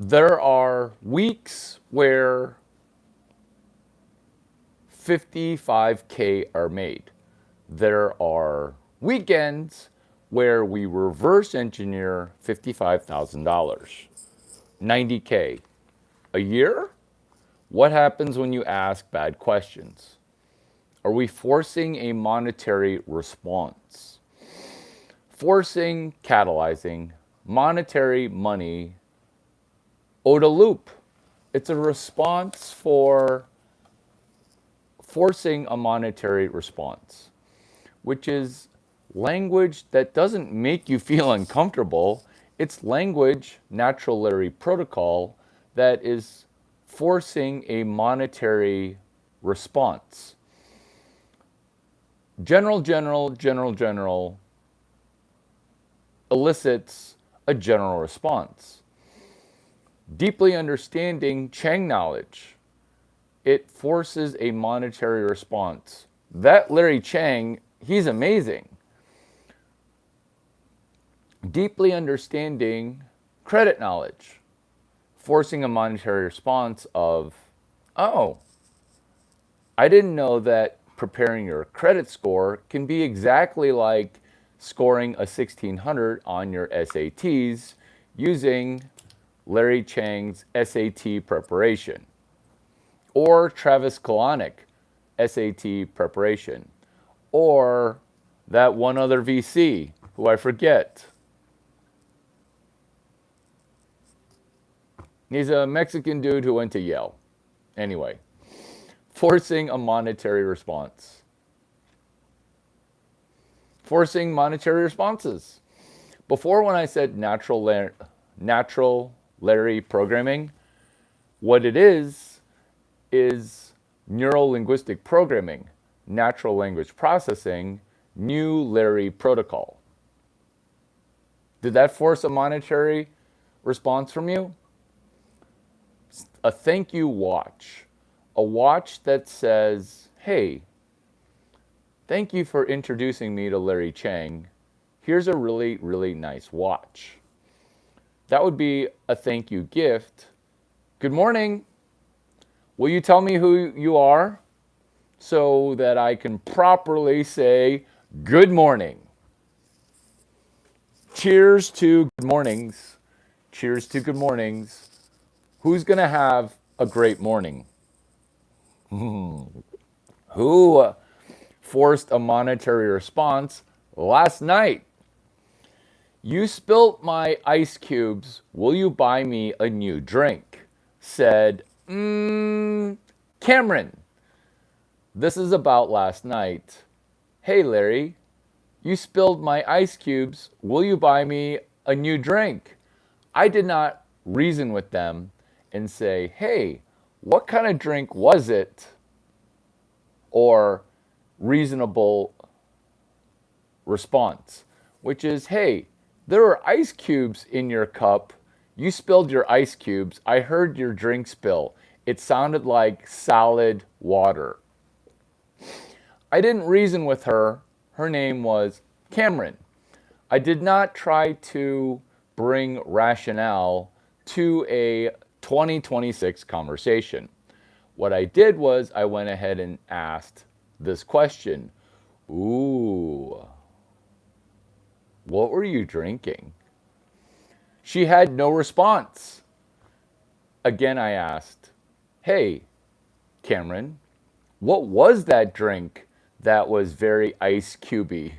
There are weeks where 55K are made. There are weekends where we reverse engineer $55,000. 90K. A year? What happens when you ask bad questions? Are we forcing a monetary response? Forcing, catalyzing, monetary money, ODA loop. It's a response for forcing a monetary response, which is language that doesn't make you feel uncomfortable. It's language, natural Larry protocol, that is forcing a monetary response. General elicits a general response. Deeply understanding Chang knowledge, it forces a monetary response. That Larry Chang, he's amazing. Deeply understanding credit knowledge, forcing a monetary response of, oh, I didn't know that preparing your credit score can be exactly like scoring a 1600 on your SATs using Larry Chang's SAT preparation or Travis Kalanick SAT preparation or that one other VC who I forget. He's a Mexican dude who went to Yale. Anyway, forcing a monetary response. Forcing monetary responses. Before, when I said natural Larry programming, what it is neuro-linguistic programming, natural language processing, new Larry protocol. Did that force a monetary response from you? A thank you watch. A watch that says, hey, thank you for introducing me to Larry Chang. Here's a really, really nice watch. That would be a thank you gift. Good morning. Will you tell me who you are so that I can properly say good morning? Cheers to good mornings. Cheers to good mornings. Who's going to have a great morning? Who forced a monetary response last night? You spilt my ice cubes. Will you buy me a new drink? Said, Cameron. This is about last night. Hey, Larry, you spilled my ice cubes. Will you buy me a new drink? I did not reason with them and say, hey, what kind of drink was it? Or reasonable response, which is, hey, there are ice cubes in your cup. You spilled your ice cubes. I heard your drink spill. It sounded like solid water. I didn't reason with her. Her name was Cameron. I did not try to bring rationale to a 2026 conversation. What I did was I went ahead and asked this question. Ooh, what were you drinking? She had no response. Again, I asked, hey, Cameron, what was that drink that was very ice cubey?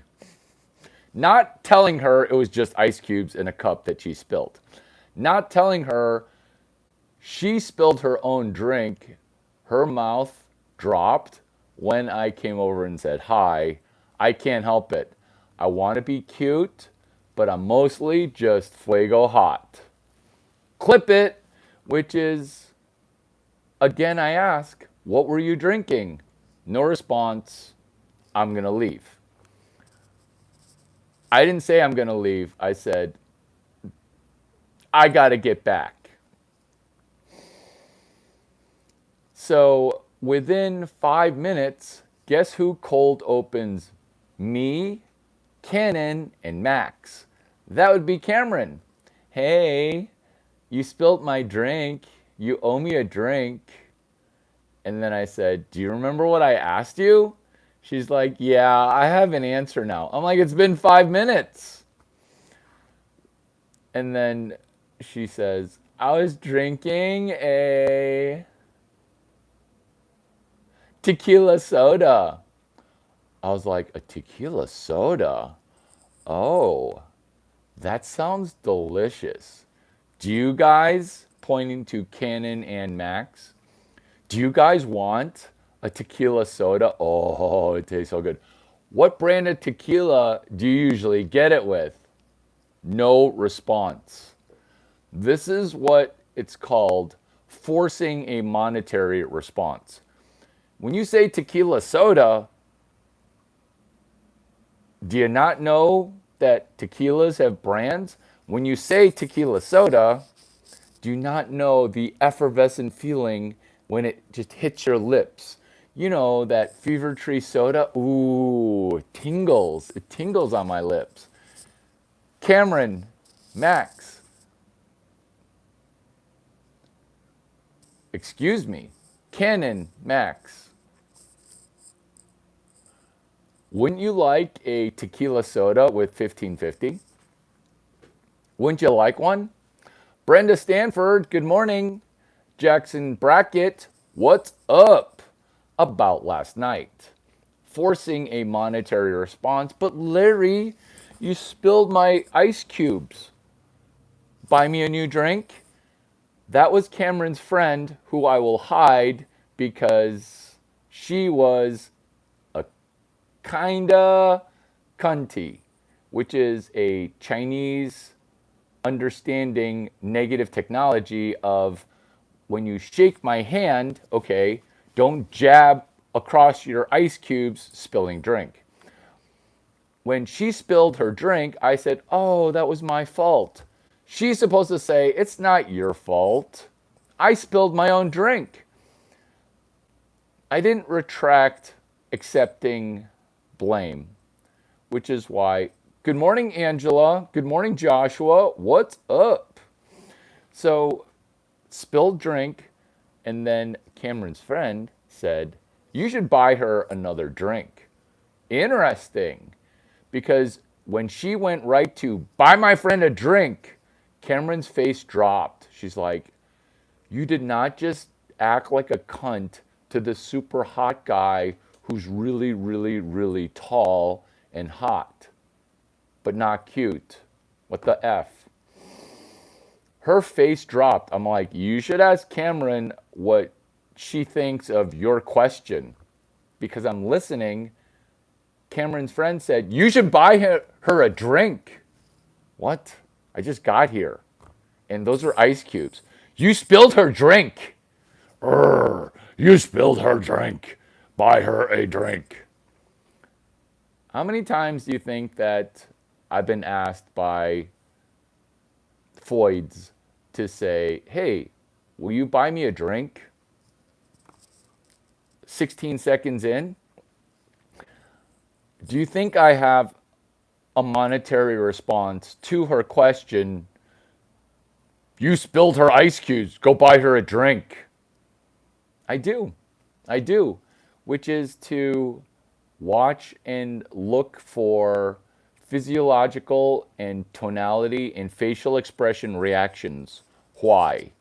Not telling her it was just ice cubes in a cup that she spilled. Not telling her she spilled her own drink. Her mouth dropped when I came over and said, hi, I can't help it. I want to be cute, but I'm mostly just fuego hot. Clip it, which is, again, I ask, what were you drinking? No response. I'm going to leave. I didn't say I'm going to leave. I said, I got to get back. So within 5 minutes, guess who cold opens me, Cannon, and Max? That would be Cameron. Hey, you spilt my drink. You owe me a drink. And then I said, do you remember what I asked you? She's like, yeah, I have an answer now. I'm like, it's been 5 minutes. And then she says, I was drinking a tequila soda. I was like, a tequila soda? Oh, that sounds delicious. Do you guys, pointing to Canon and Max, do you guys want a tequila soda? Oh, it tastes so good. What brand of tequila do you usually get it with? No response. This is what it's called forcing a monetary response. When you say tequila soda, do you not know that tequilas have brands? When you say tequila soda, do you not know the effervescent feeling when it just hits your lips? You know, that Fever Tree soda? Ooh, it tingles. It tingles on my lips. Cameron, Max, excuse me. Canon, Max, wouldn't you like a tequila soda with 1550? Wouldn't you like one? Brenda Stanford, good morning. Jackson Brackett, what's up? About last night. Forcing a monetary response, but Larry, you spilled my ice cubes. Buy me a new drink? That was Cameron's friend, who I will hide because she was a kinda cunty, which is a Chinese understanding negative technology of when you shake my hand, okay, don't jab across your ice cubes, spilling drink. When she spilled her drink, I said, oh, that was my fault. She's supposed to say, it's not your fault. I spilled my own drink. I didn't retract accepting blame, which is why, good morning, Angela. Good morning, Joshua. What's up? So, spilled drink, and then Cameron's friend said, you should buy her another drink. Interesting, because when she went right to buy my friend a drink, Cameron's face dropped. She's like, you did not just act like a cunt to the super hot guy who's really, really, really tall and hot, but not cute. What the F? Her face dropped. I'm like, you should ask Cameron what she thinks of your question. Because I'm listening. Cameron's friend said, you should buy her a drink. What? I just got here. And those are ice cubes. You spilled her drink. You spilled her drink. Buy her a drink. How many times do you think that I've been asked by Foids to say, hey, will you buy me a drink? 16 seconds in. Do you think I have a monetary response to her question? You spilled her ice cubes. Go buy her a drink. I do. I do. Which is to watch and look for physiological and tonality and facial expression reactions. Why?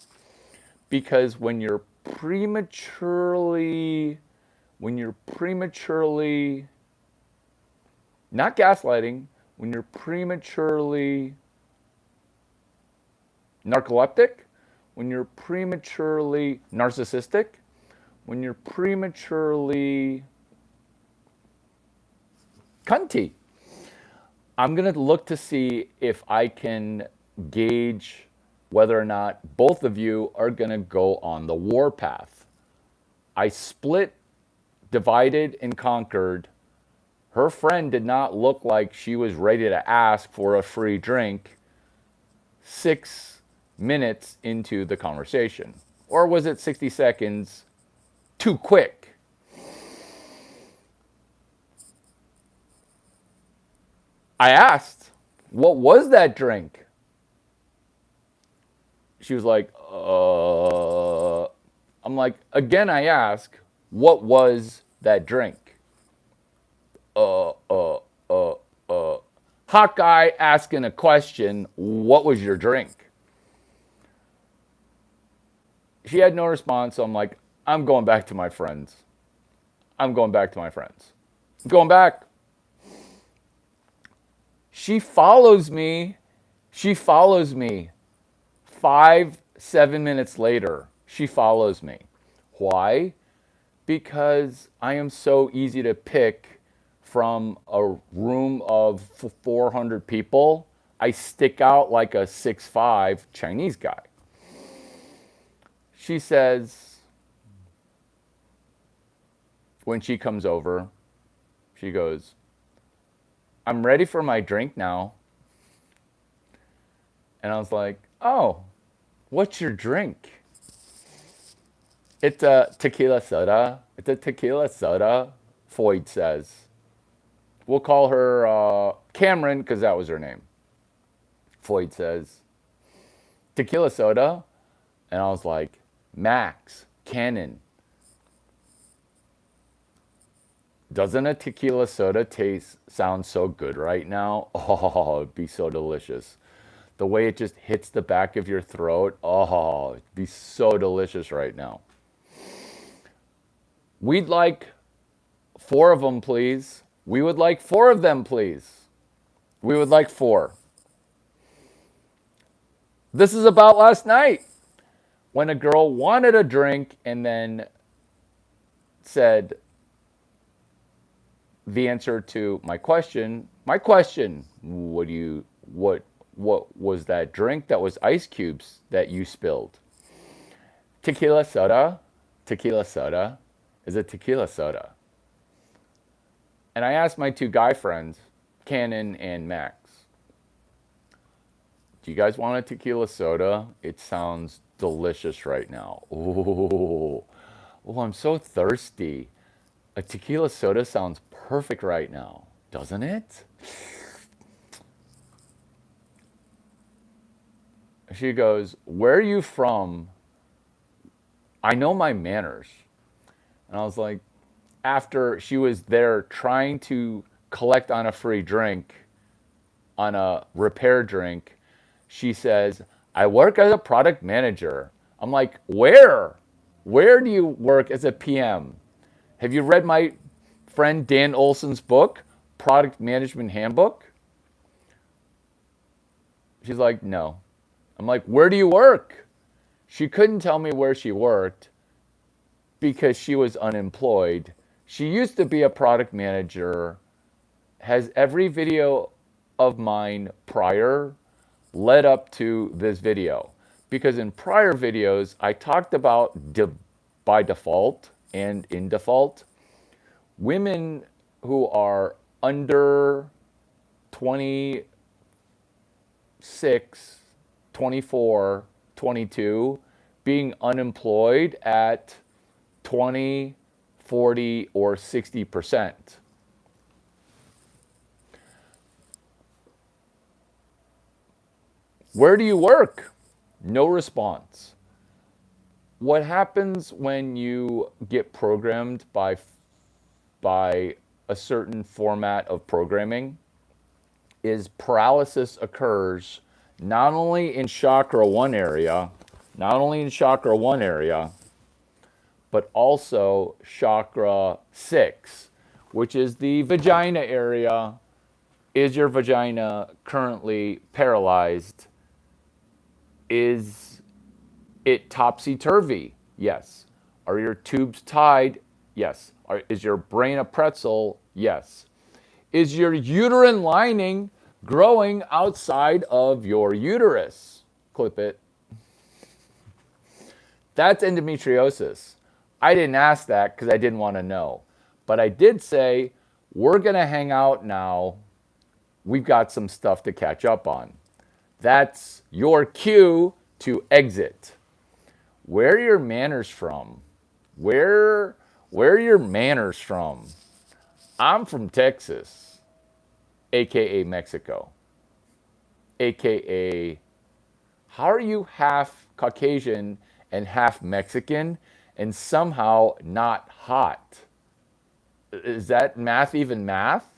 Because when you're prematurely, not gaslighting, when you're prematurely narcoleptic, when you're prematurely narcissistic, when you're prematurely cunty, I'm going to look to see if I can gauge whether or not both of you are going to go on the warpath. I split, divided, and conquered. Her friend did not look like she was ready to ask for a free drink 6 minutes into the conversation. Or was it 60 seconds too quick? I asked, what was that drink? She was like, I'm like, again, I ask, what was that drink? Uh, uh, uh, uh. Hot guy asking a question, what was your drink? She had no response, so I'm like, I'm going back to my friends. I'm going back to my friends. I'm going back. She follows me. She follows me 7 minutes later. She follows me. Why? Because I am so easy to pick from a room of 400 people. I stick out like a 6'5" Chinese guy. She says, when she comes over, she goes, I'm ready for my drink now. And I was like, oh, what's your drink? It's a tequila soda. It's a tequila soda, Floyd says. We'll call her Cameron because that was her name. Floyd says, tequila soda. And I was like, Max, Cannon, doesn't a tequila soda sound so good right now? Oh, it'd be so delicious. The way it just hits the back of your throat, oh, it'd be so delicious right now. We'd like 4 of them, please. We would like 4 of them, please. We would like 4. This is about last night when a girl wanted a drink and then said the answer to my question. What was that drink that was ice cubes that you spilled? Tequila soda. Tequila soda is a tequila soda. And I asked my 2 guy friends, Cannon and Max, do you guys want a tequila soda? It sounds delicious right now. Oh, I'm so thirsty. A tequila soda sounds perfect right now, doesn't it? She goes, where are you from? I know my manners. And I was like, after she was there trying to collect on a free drink, on a repair drink, she says, I work as a product manager. I'm like, where? Where do you work as a PM? Have you read my friend Dan Olson's book, Product Management Handbook? She's like, no. I'm like, where do you work? She couldn't tell me where she worked because she was unemployed. She used to be a product manager, has every video of mine prior led up to this video. Because in prior videos, I talked about by default and in default, women who are under 26, 24, 22, being unemployed at 20, 40, or 60%. Where do you work? No response. What happens when you get programmed by a certain format of programming is paralysis occurs not only in chakra 1 area, but also chakra 6, which is the vagina area. Is your vagina currently paralyzed? Is it topsy-turvy? Yes. Are your tubes tied? Yes. Is your brain a pretzel? Yes. Is your uterine lining growing outside of your uterus? Clip it. That's endometriosis. I didn't ask that because I didn't want to know. But I did say, we're going to hang out now. We've got some stuff to catch up on. That's your cue to exit. Where are your manners from? Where are your manners from? I'm from Texas, aka Mexico, aka, how are you half Caucasian and half Mexican and somehow not hot. Is that math even math?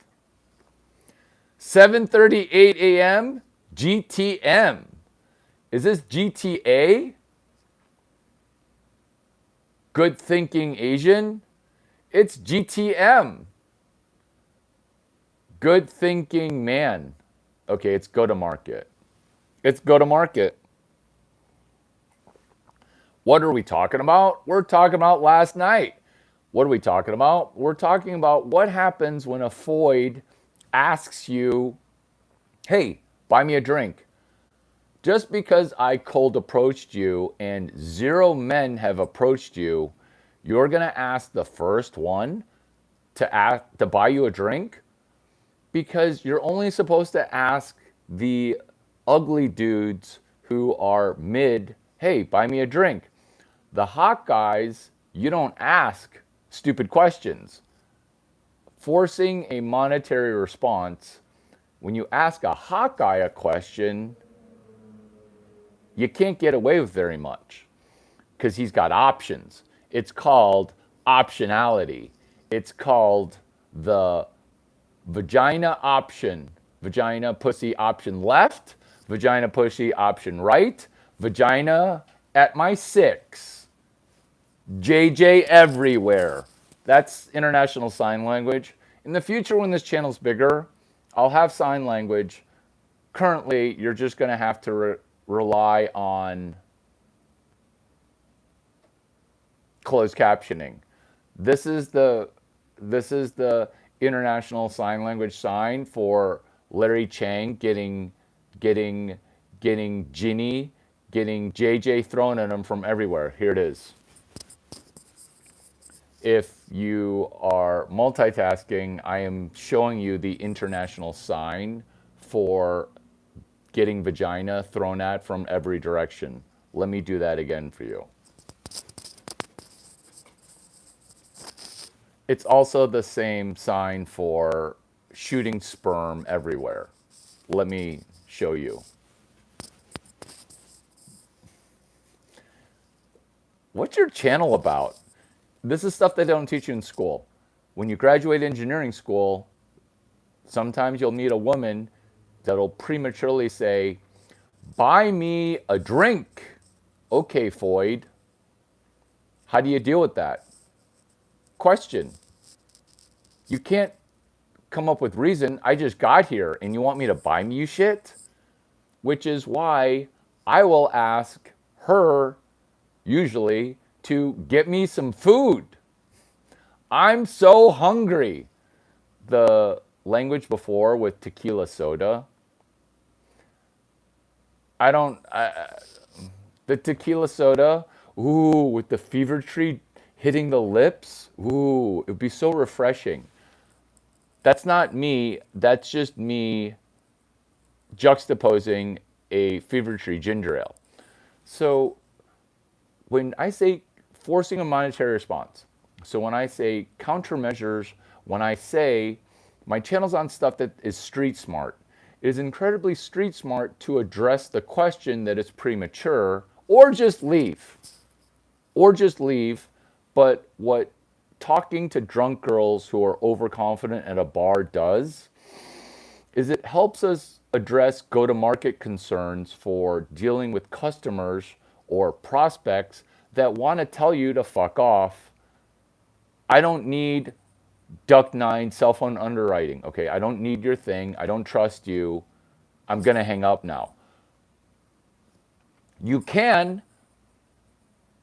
7:38 a.m. GTM. Is this GTA? Good thinking Asian? It's GTM. Good thinking man. Okay, it's go to market. It's go to market. What are we talking about? We're talking about last night. What are we talking about? We're talking about what happens when a Foyd asks you, hey, buy me a drink. Just because I cold approached you and 0 men have approached you, you're going to ask the first one to buy you a drink? Because you're only supposed to ask the ugly dudes who are mid, hey, buy me a drink. The hot guys, you don't ask stupid questions. Forcing a monetary response, when you ask a hot guy a question, you can't get away with very much because he's got options. It's called optionality. It's called the vagina option. Vagina, pussy option left. Vagina, pussy option right. Vagina at my 6. JJ everywhere. That's international sign language. In the future, when this channel's bigger, I'll have sign language. Currently, you're just going to have to rely on closed captioning. This is the international sign language sign for Larry Chang getting Ginny, getting JJ thrown at him from everywhere. Here it is. If you are multitasking, I am showing you the international sign for getting vagina thrown at from every direction. Let me do that again for you. It's also the same sign for shooting sperm everywhere. Let me show you. What's your channel about? This is stuff they don't teach you in school. When you graduate engineering school, sometimes you'll meet a woman that'll prematurely say, buy me a drink. Okay, Foyd. How do you deal with that? Question. You can't come up with reason. I just got here and you want me to buy me you shit? Which is why I will ask her, usually, to get me some food. I'm so hungry. The language before with tequila soda, the tequila soda, ooh, with the fever tree hitting the lips, ooh, it'd be so refreshing. That's not me, that's just me juxtaposing a fever tree ginger ale. So when I say forcing a monetary response, so when I say countermeasures, when I say my channel's on stuff that is street smart, it is incredibly street smart to address the question that is premature, or just leave. Or just leave. But what talking to drunk girls who are overconfident at a bar does is it helps us address go-to-market concerns for dealing with customers or prospects that want to tell you to fuck off. I don't need Duck 9 cell phone underwriting. Okay, I don't need your thing. I don't trust you. I'm going to hang up now. You can,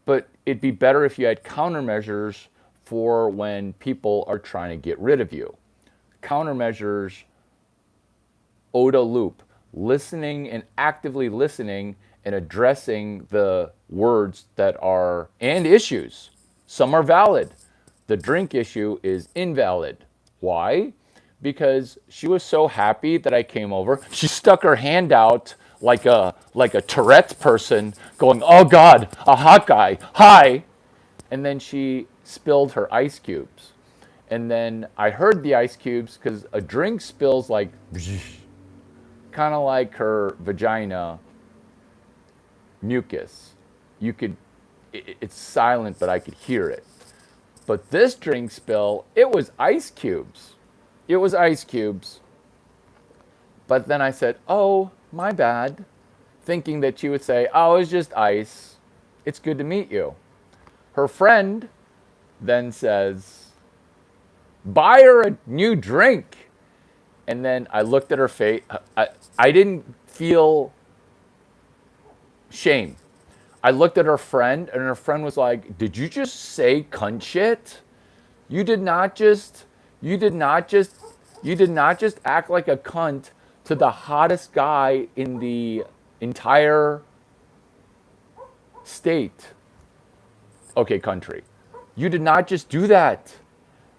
but it'd be better if you had countermeasures for when people are trying to get rid of you. Countermeasures, ODA loop, listening and actively listening and addressing the words that are, and issues. Some are valid. The drink issue is invalid. Why? Because she was so happy that I came over. She stuck her hand out like a Tourette person going, oh God, a hot guy, hi. And then she spilled her ice cubes. And then I heard the ice cubes because a drink spills like, kind of like her vagina mucus. You could, it's silent, but I could hear it. But this drink spill, it was ice cubes. It was ice cubes. But then I said, oh, my bad, thinking that she would say, oh, it's just ice. It's good to meet you. Her friend then says, buy her a new drink. And then I looked at her face. I didn't feel shame. I looked at her friend, and her friend was like, did you just say cunt shit? You did not just, you did not just, you did not just act like a cunt to the hottest guy in the entire state. Okay, country. You did not just do that.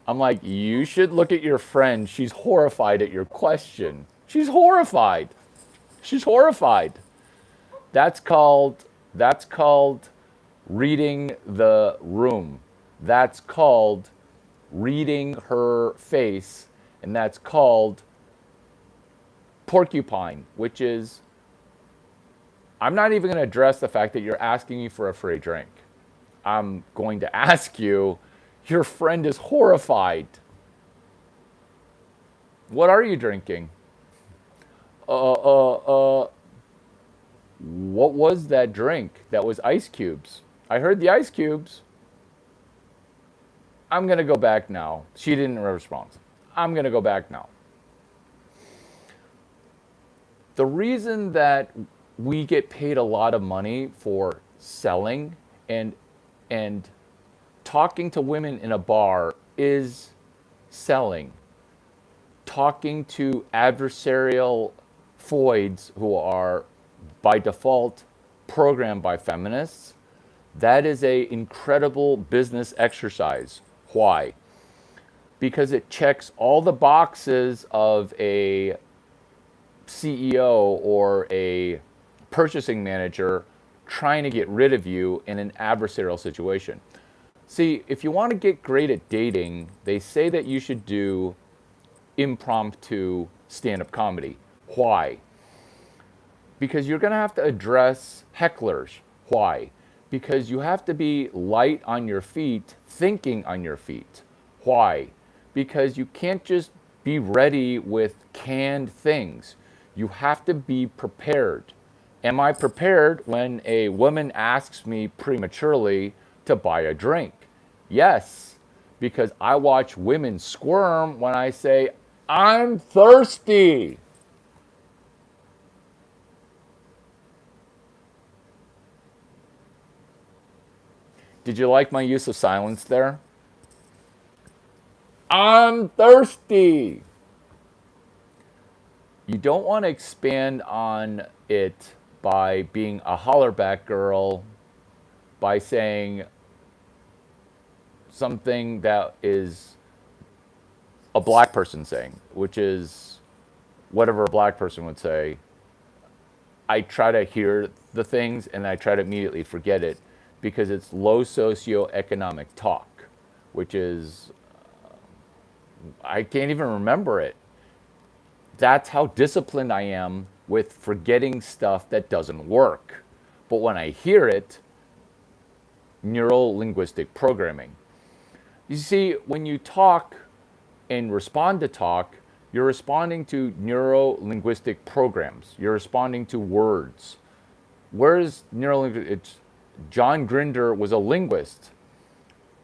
I'm like, you should look at your friend. She's horrified at your question. She's horrified. She's horrified. That's called reading the room. That's called reading her face, and that's called porcupine, which is, I'm not even going to address the fact that you're asking me for a free drink. I'm going to ask you, your friend is horrified. What are you drinking? What was that drink? That was ice cubes. I heard the ice cubes. I'm going to go back now. She didn't respond. I'm going to go back now. The reason that we get paid a lot of money for selling and talking to women in a bar is selling. Talking to adversarial foids who are by default programmed by feminists, that is an incredible business exercise. Why? Because it checks all the boxes of a CEO or a purchasing manager trying to get rid of you in an adversarial situation. See, if you want to get great at dating, they say that you should do impromptu stand-up comedy. Why? Because you're going to have to address hecklers. Why? Because you have to be light on your feet, thinking on your feet. Why? Because you can't just be ready with canned things. You have to be prepared. Am I prepared when a woman asks me prematurely to buy a drink? Yes, because I watch women squirm when I say, I'm thirsty. Did you like my use of silence there? I'm thirsty. You don't want to expand on it by being a hollerback girl, by saying something that is a black person saying, which is whatever a black person would say. I try to hear the things and I try to immediately forget it because it's low socioeconomic talk, which is, I can't even remember it. That's how disciplined I am with forgetting stuff that doesn't work. But when I hear it, neuro-linguistic programming. You see, when you talk and respond to talk, you're responding to neuro-linguistic programs. You're responding to words. Where's neuro-linguistic? John Grinder was a linguist.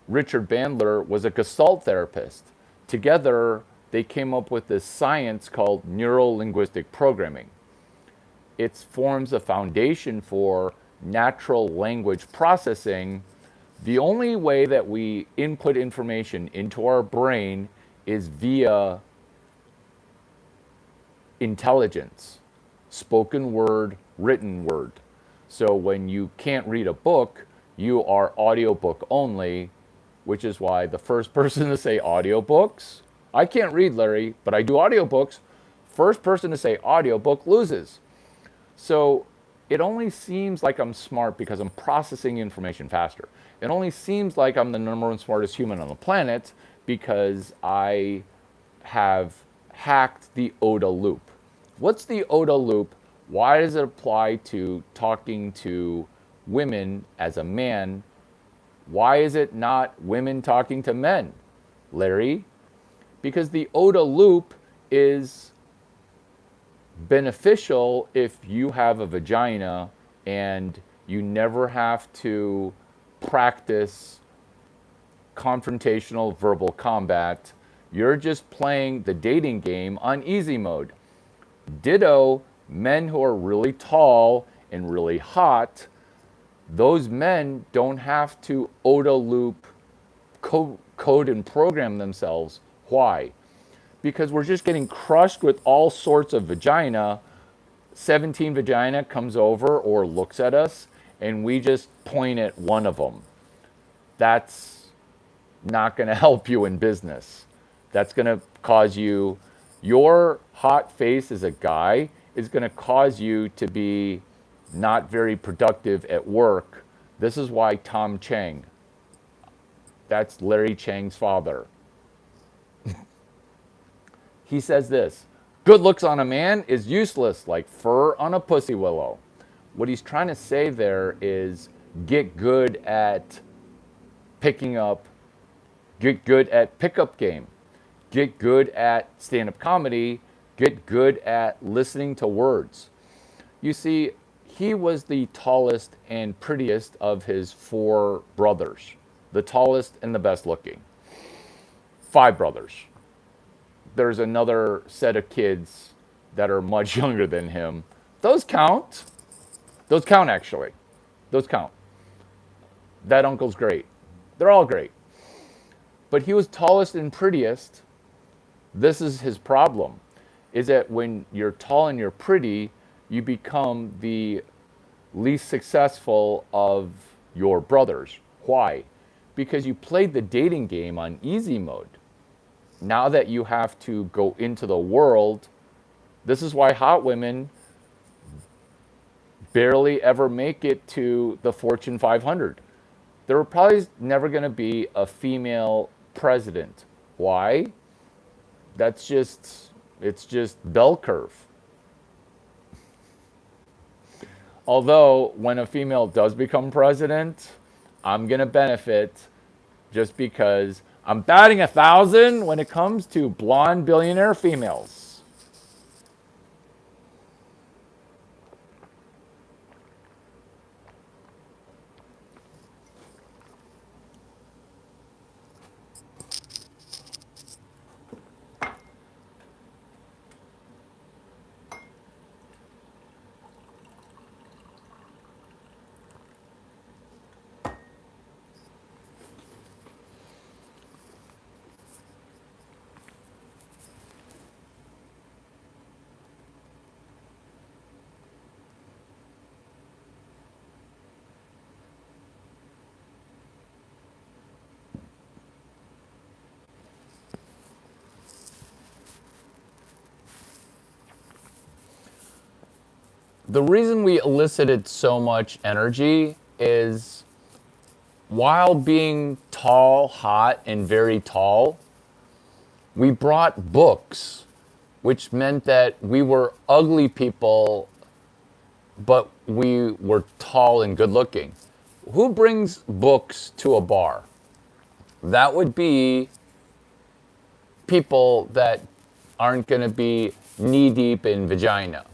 Richard Bandler was a Gestalt therapist. Together, they came up with this science called neuro-linguistic programming. It forms a foundation for natural language processing. The only way that we input information into our brain is via intelligence, spoken word, written word. So when you can't read a book, you are audiobook only, which is why the first person to say audiobooks, I can't read, Larry, but I do audiobooks. First person to say audiobook loses. So it only seems like I'm smart because I'm processing information faster. It only seems like I'm the number one smartest human on the planet because I have hacked the ODA loop. What's the ODA loop? Why does it apply to talking to women as a man, why is it not women talking to men, Larry? Because the OODA loop is beneficial if you have a vagina and you never have to practice confrontational verbal combat. You're just playing the dating game on easy mode. Ditto, men who are really tall and really hot, those men don't have to OODA loop code and program themselves. Why? Because we're just getting crushed with all sorts of vagina. 17 vagina comes over or looks at us, and we just point at one of them. That's not going to help you in business. That's going to cause you, your hot face as a guy is going to cause you to be not very productive at work. This is why Tom Chang, that's Larry Chang's father, he says this: good looks on a man is useless like fur on a pussy willow. What he's trying to say there is get good at picking up, get good at pickup game, get good at stand-up comedy, get good at listening to words. You see, he was the tallest and prettiest of his 4 brothers, the tallest and the best looking. 5 brothers. There's another set of kids that are much younger than him. Those count. Those count, actually. Those count. That uncle's great. They're all great. But he was tallest and prettiest. This is his problem, is that when you're tall and you're pretty, you become the least successful of your brothers. Why? Because you played the dating game on easy mode. Now that you have to go into the world, this is why hot women barely ever make it to the Fortune 500. There were probably never going to be a female president. Why? It's just bell curve. Although, when a female does become president, I'm going to benefit just because I'm batting 1,000 when it comes to blonde billionaire females. The reason we elicited so much energy is while being tall, hot, and very tall, we brought books, which meant that we were ugly people, but we were tall and good looking. Who brings books to a bar? That would be people that aren't going to be knee deep in vagina.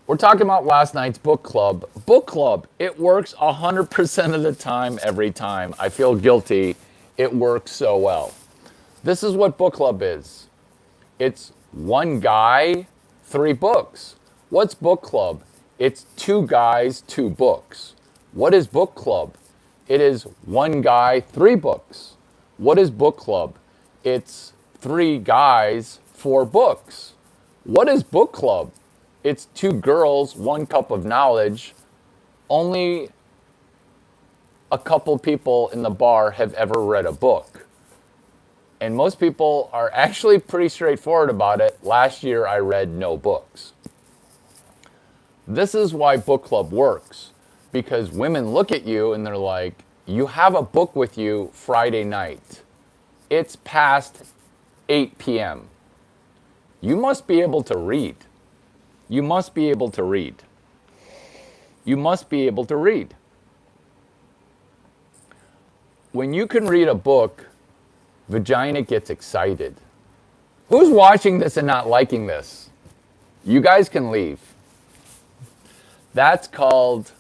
We're talking about last night's book club. Book club, it works 100% of the time, every time. I feel guilty. It works so well. This is what book club is. It's one guy, 3 books. What's book club? It's 2 guys, 2 books. What is book club? It is 1 guy, 3 books. What is book club? It's 3 guys, 4 books. What is book club? It's 2 girls, 1 cup of knowledge. Only a couple people in the bar have ever read a book. And most people are actually pretty straightforward about it. Last year, I read no books. This is why book club works. Because women look at you and they're like, you have a book with you Friday night. It's past 8 p.m. You must be able to read. You must be able to read. You must be able to read. When you can read a book, vagina gets excited. Who's watching this and not liking this? You guys can leave. That's called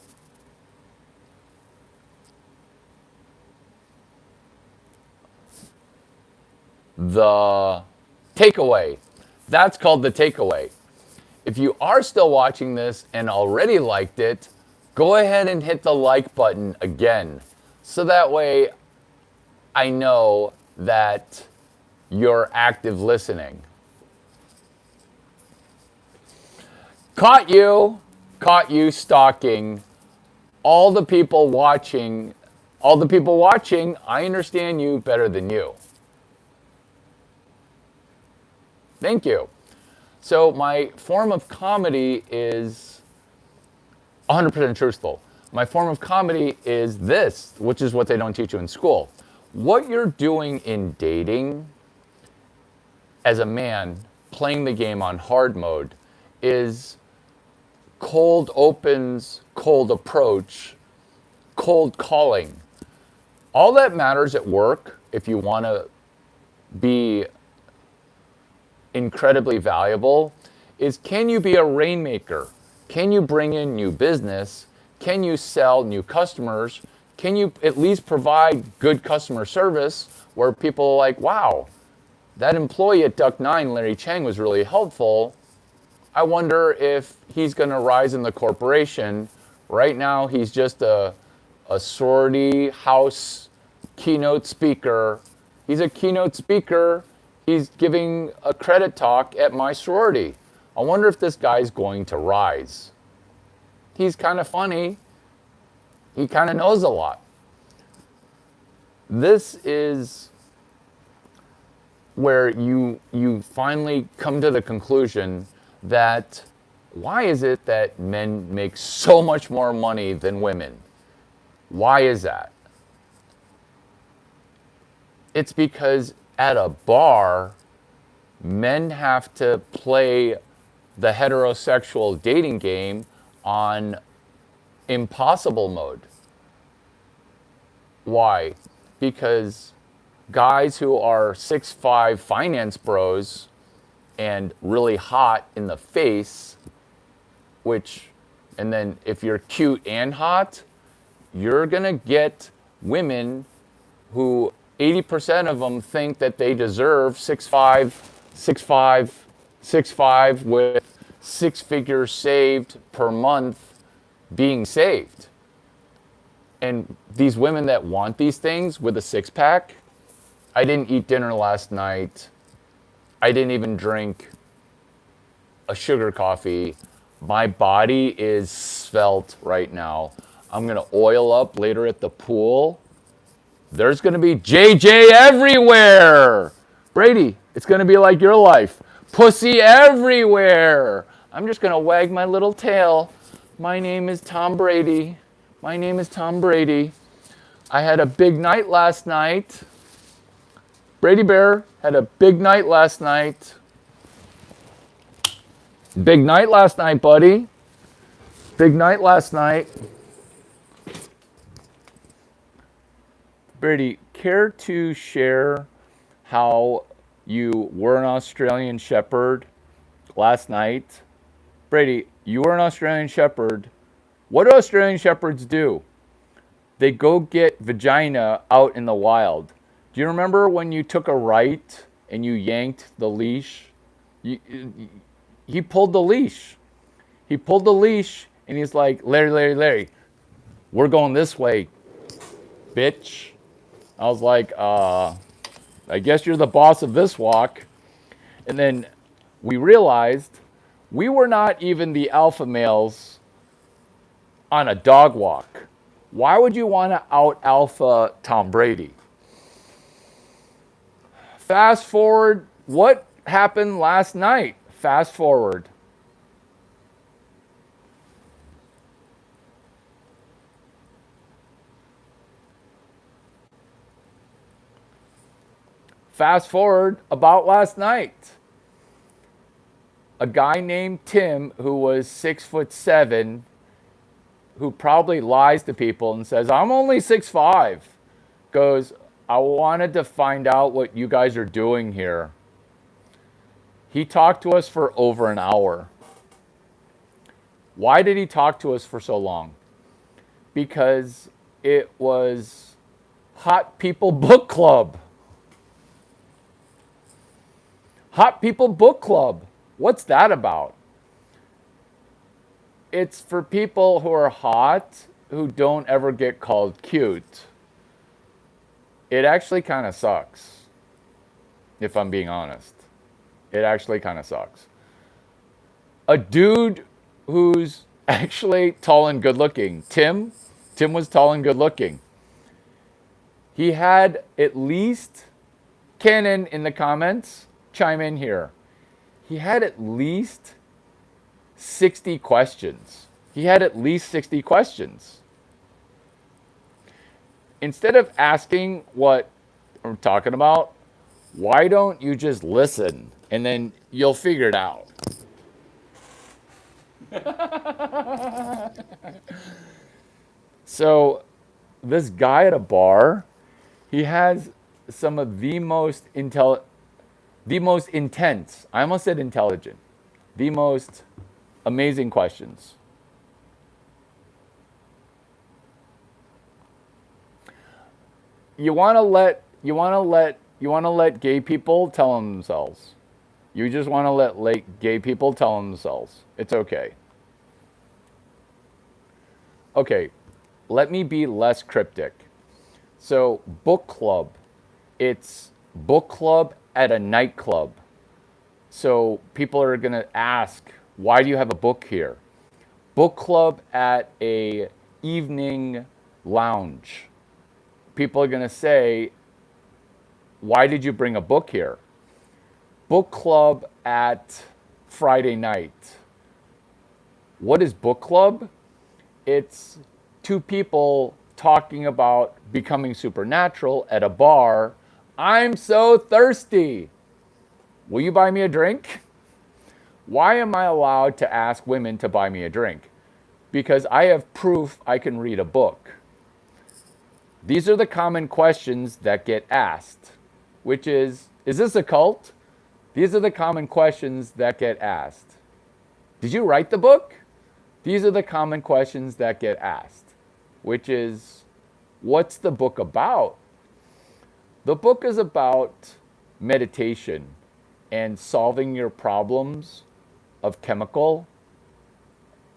the takeaway. That's called the takeaway. If you are still watching this and already liked it, go ahead and hit the like button again. So that way I know that you're active listening. Caught you stalking. All the people watching, I understand you better than you. Thank you. So my form of comedy is 100% truthful. My form of comedy is this, which is what they don't teach you in school. What you're doing in dating as a man playing the game on hard mode is cold opens, cold approach, cold calling. All that matters at work, if you want to be incredibly valuable, is can you be a rainmaker? Can you bring in new business? Can you sell new customers? Can you at least provide good customer service where people are like, wow, that employee at Duck 9, Larry Chang, was really helpful. I wonder if he's going to rise in the corporation. Right now, he's just a sorority house keynote speaker. He's a keynote speaker. He's giving a credit talk at my sorority. I wonder if this guy's going to rise. He's kind of funny. He kind of knows a lot. This is where you finally come to the conclusion that why is it that men make so much more money than women? Why is that? It's because at a bar, men have to play the heterosexual dating game on impossible mode. Why? Because guys who are 6'5" finance bros and really hot in the face, and then if you're cute and hot, you're gonna get women who 80% of them think that they deserve 6'5", 6'5", 6'5", with 6 figures saved per month being saved. And these women that want these things with a six-pack, I didn't eat dinner last night. I didn't even drink a sugar coffee. My body is svelte right now. I'm going to oil up later at the pool. There's going to be JJ everywhere. Brady, it's going to be like your life. Pussy everywhere. I'm just going to wag my little tail. My name is Tom Brady. My name is Tom Brady. I had a big night last night. Brady Bear had a big night last night. Big night last night, buddy. Big night last night. Brady, care to share how you were an Australian Shepherd last night? Brady, you were an Australian Shepherd. What do Australian Shepherds do? They go get vagina out in the wild. Do you remember when you took a right and you yanked the leash? He pulled the leash. He pulled the leash and he's like, Larry, we're going this way, bitch. I was like, I guess you're the boss of this walk. And then we realized we were not even the alpha males on a dog walk. Why would you want to out alpha Tom Brady? Fast forward, what happened last night? Fast forward. Fast forward about last night. A guy named Tim who was 6'7", who probably lies to people and says, I'm only 6'5", goes, I wanted to find out what you guys are doing here. He talked to us for over an hour. Why did he talk to us for so long? Because it was Hot People Book Club. Hot People Book Club. What's that about? It's for people who are hot, who don't ever get called cute. It actually kind of sucks, if I'm being honest. It actually kind of sucks. A dude who's actually tall and good looking. Tim was tall and good looking. He had at least, Canon in the comments, chime in here. He had at least 60 questions. He had at least 60 questions. Instead of asking what I'm talking about, why don't you just listen and then you'll figure it out? So this guy at a bar, he has some of the most intense, I almost said intelligent, the most amazing questions. You want to let gay people tell them themselves. You just want to let gay people tell them themselves. It's okay. Okay, let me be less cryptic. So, book club. It's book club at a nightclub. So, people are going to ask, why do you have a book here? Book club at a evening lounge. People are going to say, why did you bring a book here? Book club at Friday night. What is book club? It's two people talking about becoming supernatural at a bar. I'm so thirsty. Will you buy me a drink? Why am I allowed to ask women to buy me a drink? Because I have proof I can read a book. These are the common questions that get asked, which is this a cult? These are the common questions that get asked. Did you write the book? These are the common questions that get asked, which is, what's the book about? The book is about meditation and solving your problems of chemical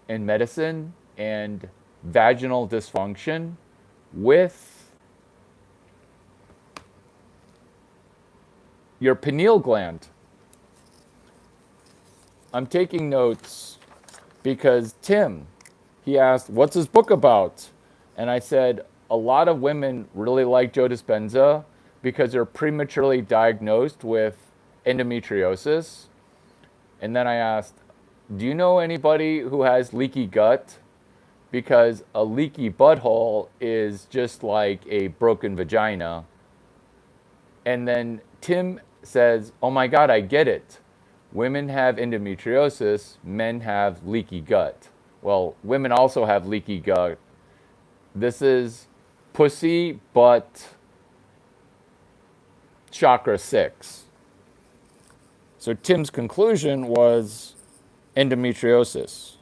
and medicine and vaginal dysfunction with your pineal gland. I'm taking notes because Tim, he asked, what's his book about? And I said, a lot of women really like Joe Dispenza because they're prematurely diagnosed with endometriosis. And then I asked, do you know anybody who has leaky gut? Because a leaky butthole is just like a broken vagina. And then Tim says, oh my God, I get it. Women have endometriosis, men have leaky gut. Well, women also have leaky gut. This is pussy, butt, chakra 6. So Tim's conclusion was endometriosis.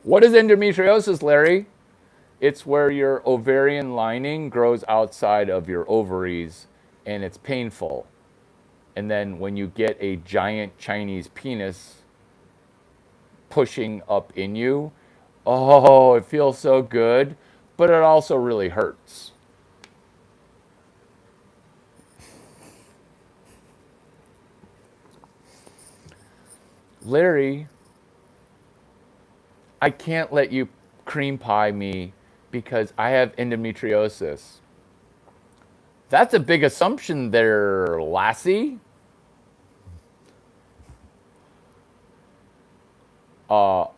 What is endometriosis, Larry? It's where your ovarian lining grows outside of your ovaries and it's painful. And then when you get a giant Chinese penis pushing up in you, oh, it feels so good, but it also really hurts. Larry, I can't let you cream pie me because I have endometriosis. That's a big assumption there, lassie. I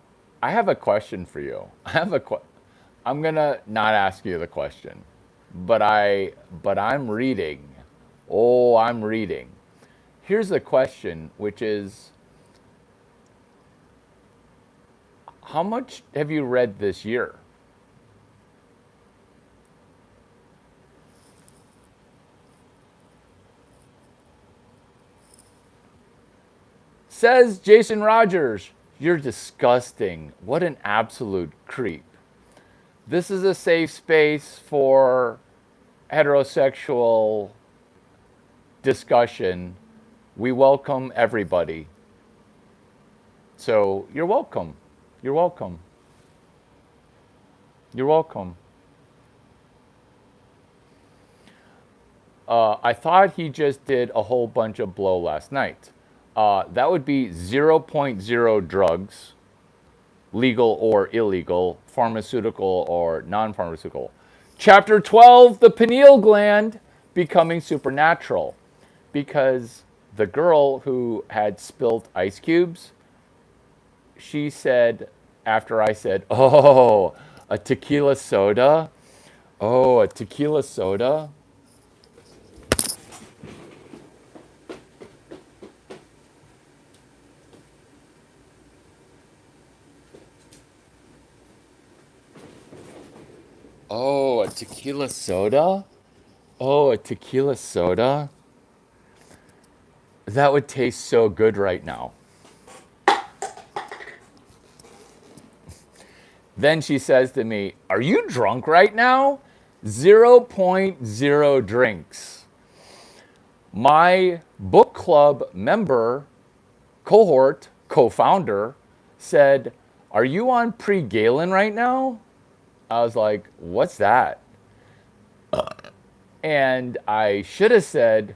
have a question for you. I'm gonna not ask you the question, but I'm reading. Oh, I'm reading. here's the question, which is, how much have you read this year? Says Jason Rogers, you're disgusting. What an absolute creep. This is a safe space for heterosexual discussion. We welcome everybody. So you're welcome. You're welcome. You're welcome. I thought he just did a whole bunch of blow last night. That would be zero point 0.0 drugs, legal or illegal, pharmaceutical or non pharmaceutical. Chapter 12, the pineal gland becoming supernatural. Because the girl who had spilled ice cubes, she said, after I said, oh, a tequila soda? Oh, a tequila soda? Oh, a tequila soda? Oh, a tequila soda? That would taste so good right now. Then she says to me, are you drunk right now? Zero point 0.0 drinks. My book club member, cohort, co-founder, said, are you on pre-Galen right now? I was like, what's that? And I should have said,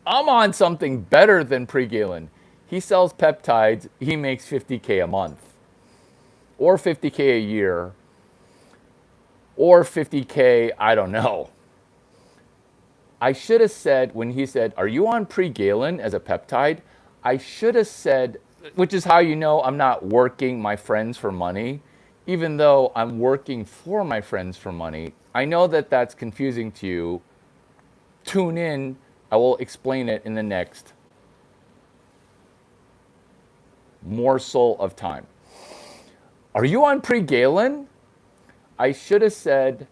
I'm on something better than pre-Galen. He sells peptides. He makes 50K a month or 50K a year or 50K, I don't know. I should have said, when he said, are you on pre-Galen as a peptide? I should have said, which is how you know I'm not working my friends for money, even though I'm working for my friends for money. I know that that's confusing to you. Tune in. I will explain it in the next morsel of time. Are you on pre-Galen? I should have said,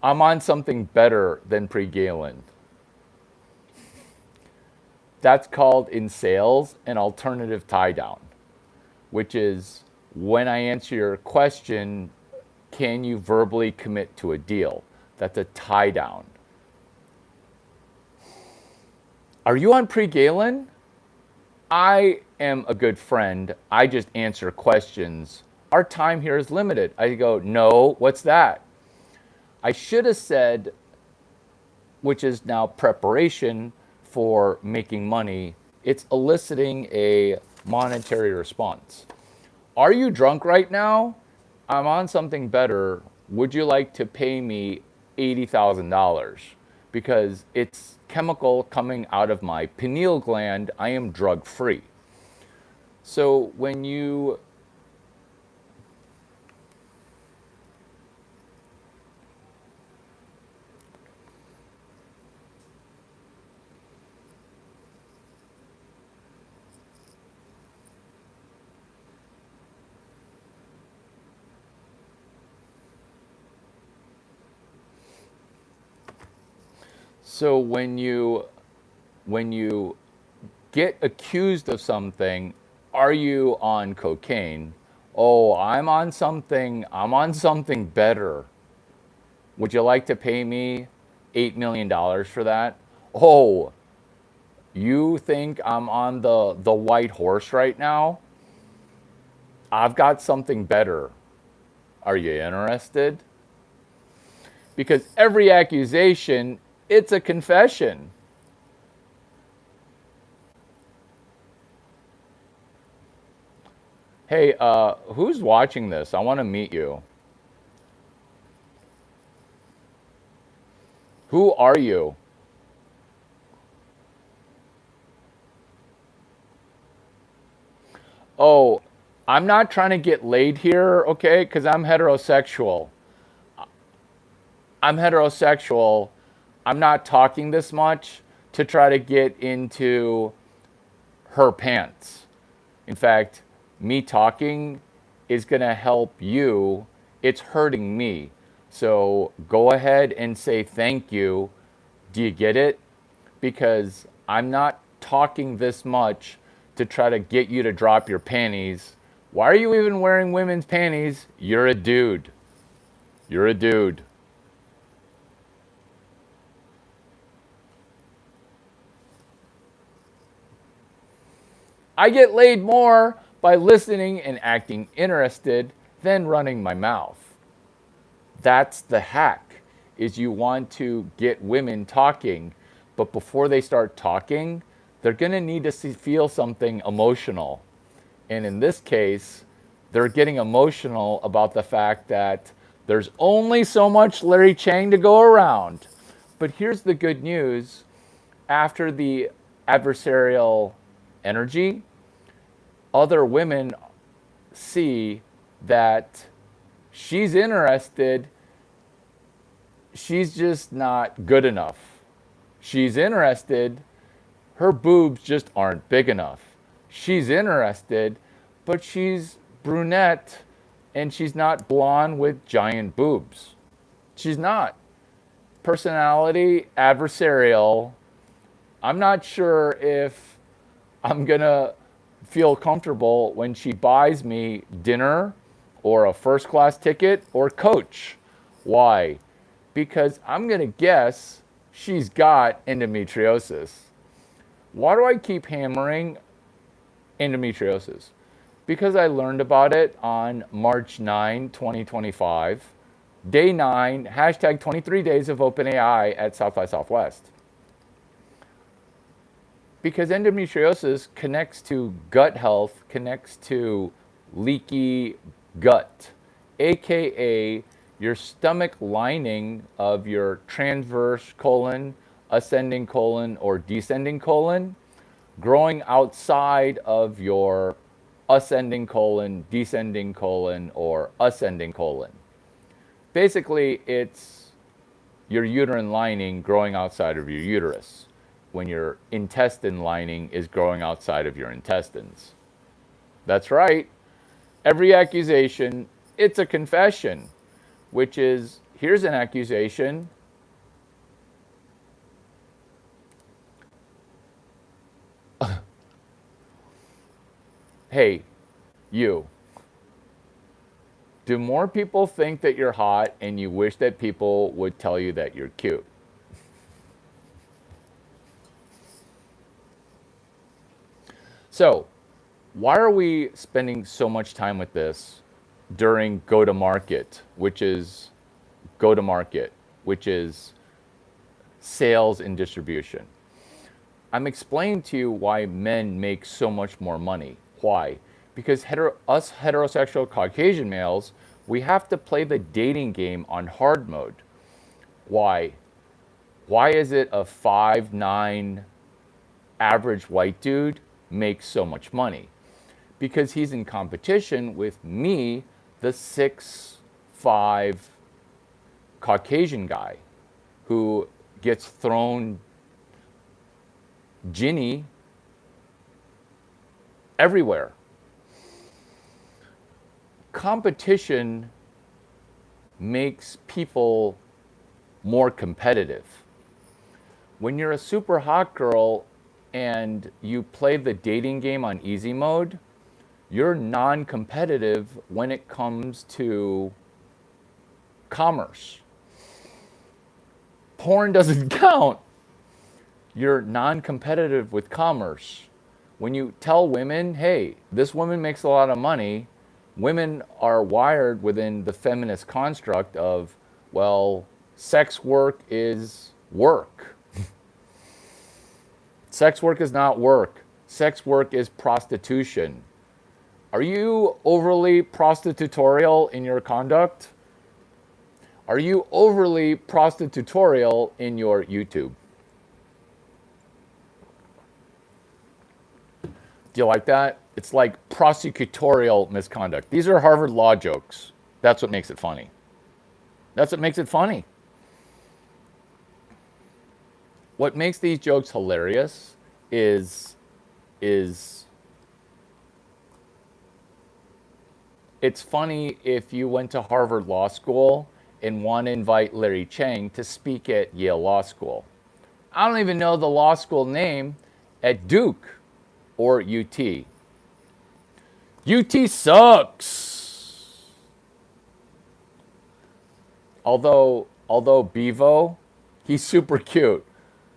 I'm on something better than pre-Galen. That's called in sales an alternative tie down, which is when I answer your question, can you verbally commit to a deal? That's a tie down. Are you on pre-Galen? I am a good friend. I just answer questions. Our time here is limited. I go, no, what's that? I should have said, which is now preparation for making money. It's eliciting a monetary response. Are you drunk right now? I'm on something better. Would you like to pay me $80,000? Because it's chemical coming out of my pineal gland. I am drug free. So when you So when you get accused of something, are you on cocaine? Oh, I'm on something better. Would you like to pay me $8 million for that? Oh, you think I'm on the white horse right now? I've got something better. Are you interested? Because every accusation, it's a confession. Hey, who's watching this? I want to meet you. Who are you? Oh, I'm not trying to get laid here, okay? Because I'm heterosexual. I'm heterosexual. I'm not talking this much. to try to get into her pants. In fact, me talking is going to help you. It's hurting me. So go ahead and say thank you. Do you get it? Because I'm not talking this much to try to get you to drop your panties. Why are you even wearing women's panties? You're a dude. You're a dude. I get laid more by listening and acting interested than running my mouth. That's the hack, is you want to get women talking, but before they start talking, they're going to need to feel something emotional. And in this case, they're getting emotional about the fact that there's only so much Larry Chang to go around. But here's the good news. After the adversarial energy, other women see that she's interested. She's just not good enough. She's interested. Her boobs just aren't big enough. She's interested, but she's brunette and she's not blonde with giant boobs. She's not. Personality, adversarial. I'm not sure if I'm going to feel comfortable when she buys me dinner or a first class ticket or coach. Why? Because I'm going to guess she's got endometriosis. Why do I keep hammering endometriosis? Because I learned about it on March 9, 2025, day 9, hashtag 23 days of OpenAI at South by Southwest. Because endometriosis connects to gut health, connects to leaky gut, aka your stomach lining of your transverse colon, ascending colon, or descending colon, growing outside of your ascending colon, descending colon, or ascending colon. Basically, it's your uterine lining growing outside of your uterus when your intestine lining is growing outside of your intestines. That's right. Every accusation, it's a confession, which is, here's an accusation. Hey, you. Do more people think that you're hot and you wish that people would tell you that you're cute? So, why are we spending so much time with this during go to market, which is sales and distribution? I'm explaining to you why men make so much more money. Why? Because us heterosexual Caucasian males, we have to play the dating game on hard mode. Why? Why is it a 5'9" average white dude makes so much money? Because he's in competition with me, the 6'5" Caucasian guy who gets thrown Ginny everywhere. Competition makes people more competitive. When you're a super hot girl and you play the dating game on easy mode, you're non-competitive when it comes to commerce. Porn doesn't count. You're non-competitive with commerce. When you tell women, hey, this woman makes a lot of money, women are wired within the feminist construct of, well, sex work is work. Sex work is not work. Sex work is prostitution. Are you overly prostitutorial in your conduct? Are you overly prostitutorial in your YouTube? Do you like that? It's like prosecutorial misconduct. These are Harvard Law jokes. That's what makes it funny. That's what makes it funny. what makes these jokes hilarious is it's funny if you went to Harvard Law School and want to invite Larry Chang to speak at Yale Law School. I don't even know the law school name at Duke or UT. UT sucks. Although Bevo, he's super cute.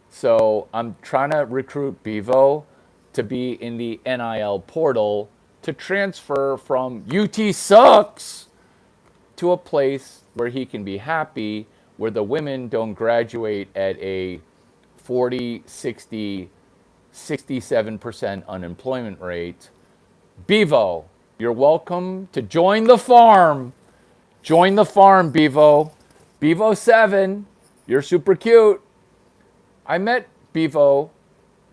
So I'm trying to recruit Bevo to be in the NIL portal to transfer from UT sucks to a place where he can be happy, where the women don't graduate at a 40, 60, 67% unemployment rate. Bevo, you're welcome to join the farm. Join the farm, Bevo. Bevo 7, you're super cute. I met Bevo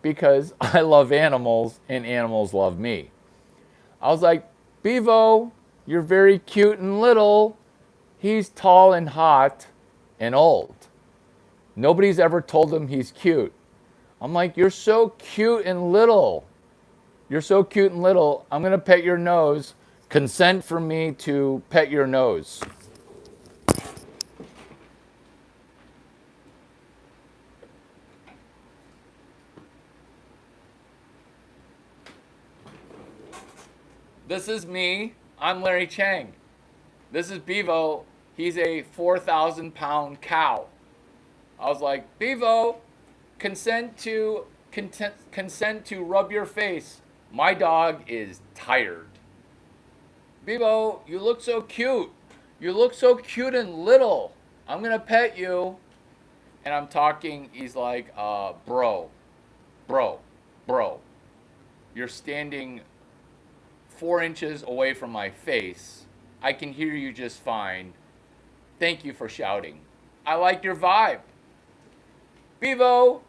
because I love animals and animals love me. I was like, Bevo, you're very cute and little. He's tall and hot and old. Nobody's ever told him he's cute. I'm like, you're so cute and little. You're so cute and little. I'm going to pet your nose. Consent for me to pet your nose. This is me. I'm Larry Chang. This is Bevo. He's a 4,000-pound cow. I was like, Bevo, consent to rub your face. My dog is tired. Bevo, you look so cute. You look so cute and little. I'm gonna pet you. And I'm talking, he's like, bro. You're standing 4 inches away from my face. I can hear you just fine. Thank you for shouting. I like your vibe. Bevo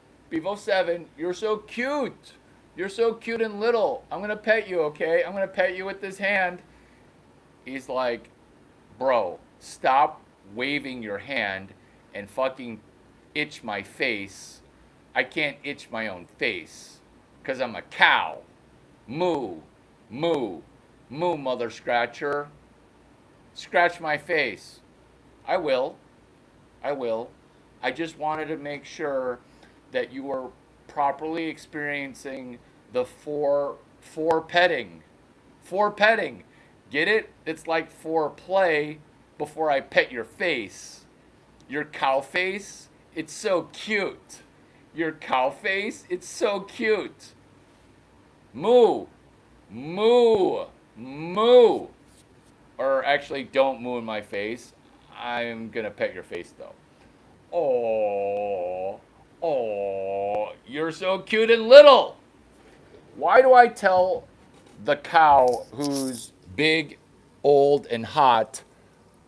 7, you're so cute. You're so cute and little. I'm gonna pet you, okay? I'm gonna pet you with this hand. He's like, bro, stop waving your hand and fucking itch my face. I can't itch my own face because I'm a cow. Moo, mother scratcher. Scratch my face. I will. I just wanted to make sure that you were properly experiencing the four petting. Four petting. Get it? It's like foreplay before I pet your face. Your cow face, it's so cute. Your cow face, it's so cute. Moo. Or actually, don't moo in my face. I'm gonna pet your face though. Oh, you're so cute and little. Why do I tell the cow who's big, old, and hot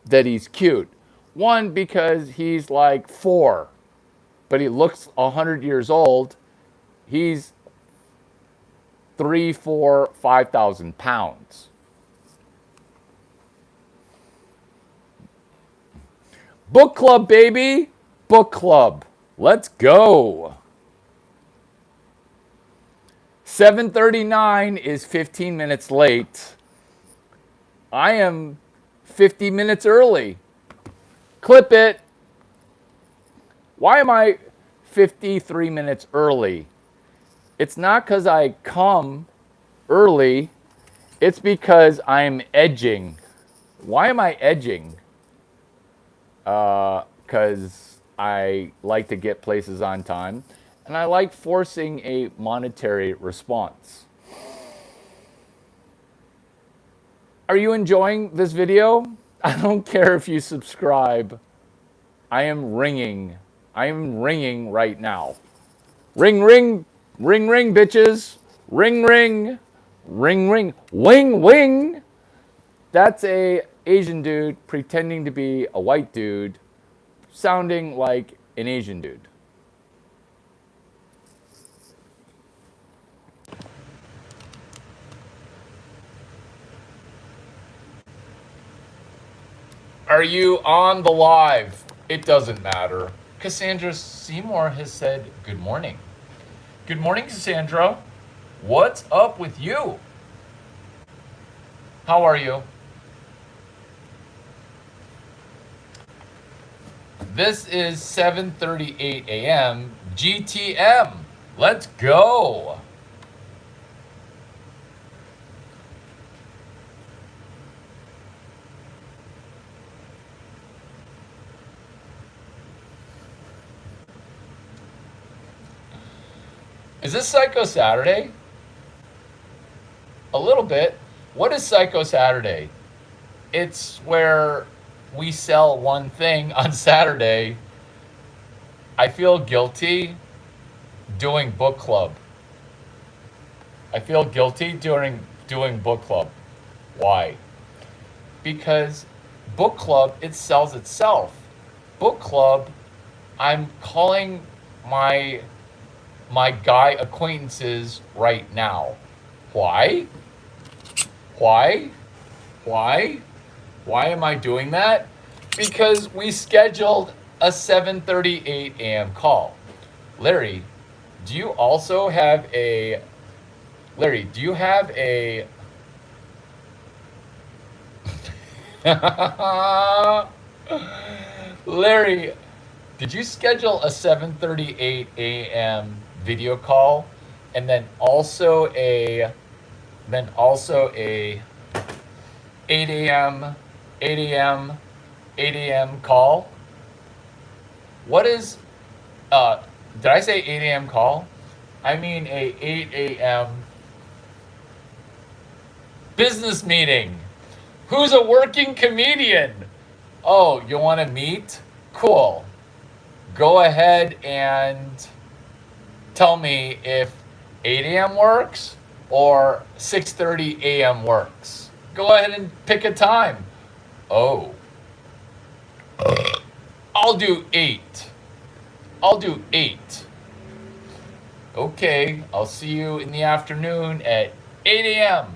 that he's cute? One, because he's like 4, but he looks 100 years old. He's 3, 4, 5,000 pounds. Book club, baby. Book club. Let's go. 7:39 is 15 minutes late. I am 50 minutes early. Clip it. Why am I 53 minutes early? It's not because I come early. It's because I'm edging. Why am I edging? Because I like to get places on time, and I like forcing a monetary response. Are you enjoying this video? I don't care if you subscribe. I am ringing. I am ringing right now. Ring, ring, ring, ring, bitches. Ring, ring, ring, ring, wing, wing. That's a Asian dude pretending to be a white dude, sounding like an Asian dude. Are you on the live? It doesn't matter. Cassandra Seymour has said, good morning. Good morning, Cassandra. What's up with you? How are you? This is 7:38 a.m. GTM. Let's go. Is this Psycho Saturday? A little bit. What is Psycho Saturday? It's where we sell one thing on Saturday. I feel guilty doing book club. I feel guilty doing book club. Why? Because book club, it sells itself. Book club, I'm calling my guy acquaintances right now. Why? Why? Why? Why am I doing that? Because we scheduled a 7:38 a.m. call. Larry, do you also have a Larry, do you have a Larry, did you schedule a 7:38 a.m. video call and then also a 8 a.m. 8 a.m. 8 a.m. call? What is did I say 8 a.m. call? I mean a 8 a.m. business meeting. Who's a working comedian? Oh, you want to meet? Cool. Go ahead and tell me if 8 a.m. works or 6:30 a.m. works. Go ahead and pick a time. Oh, I'll do 8. I'll do 8. Okay, I'll see you in the afternoon at 8 a.m.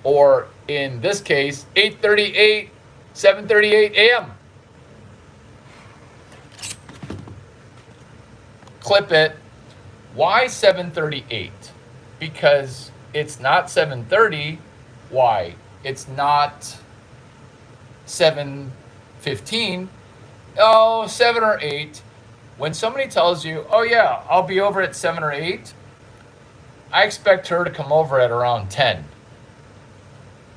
Or in this case, 8:38, 7:38 a.m. Clip it. Why 7:38? Because it's not 7:30. Why? It's not 7:15. Oh, 7 or 8. When somebody tells you, oh yeah, I'll be over at 7 or 8, I expect her to come over at around 10.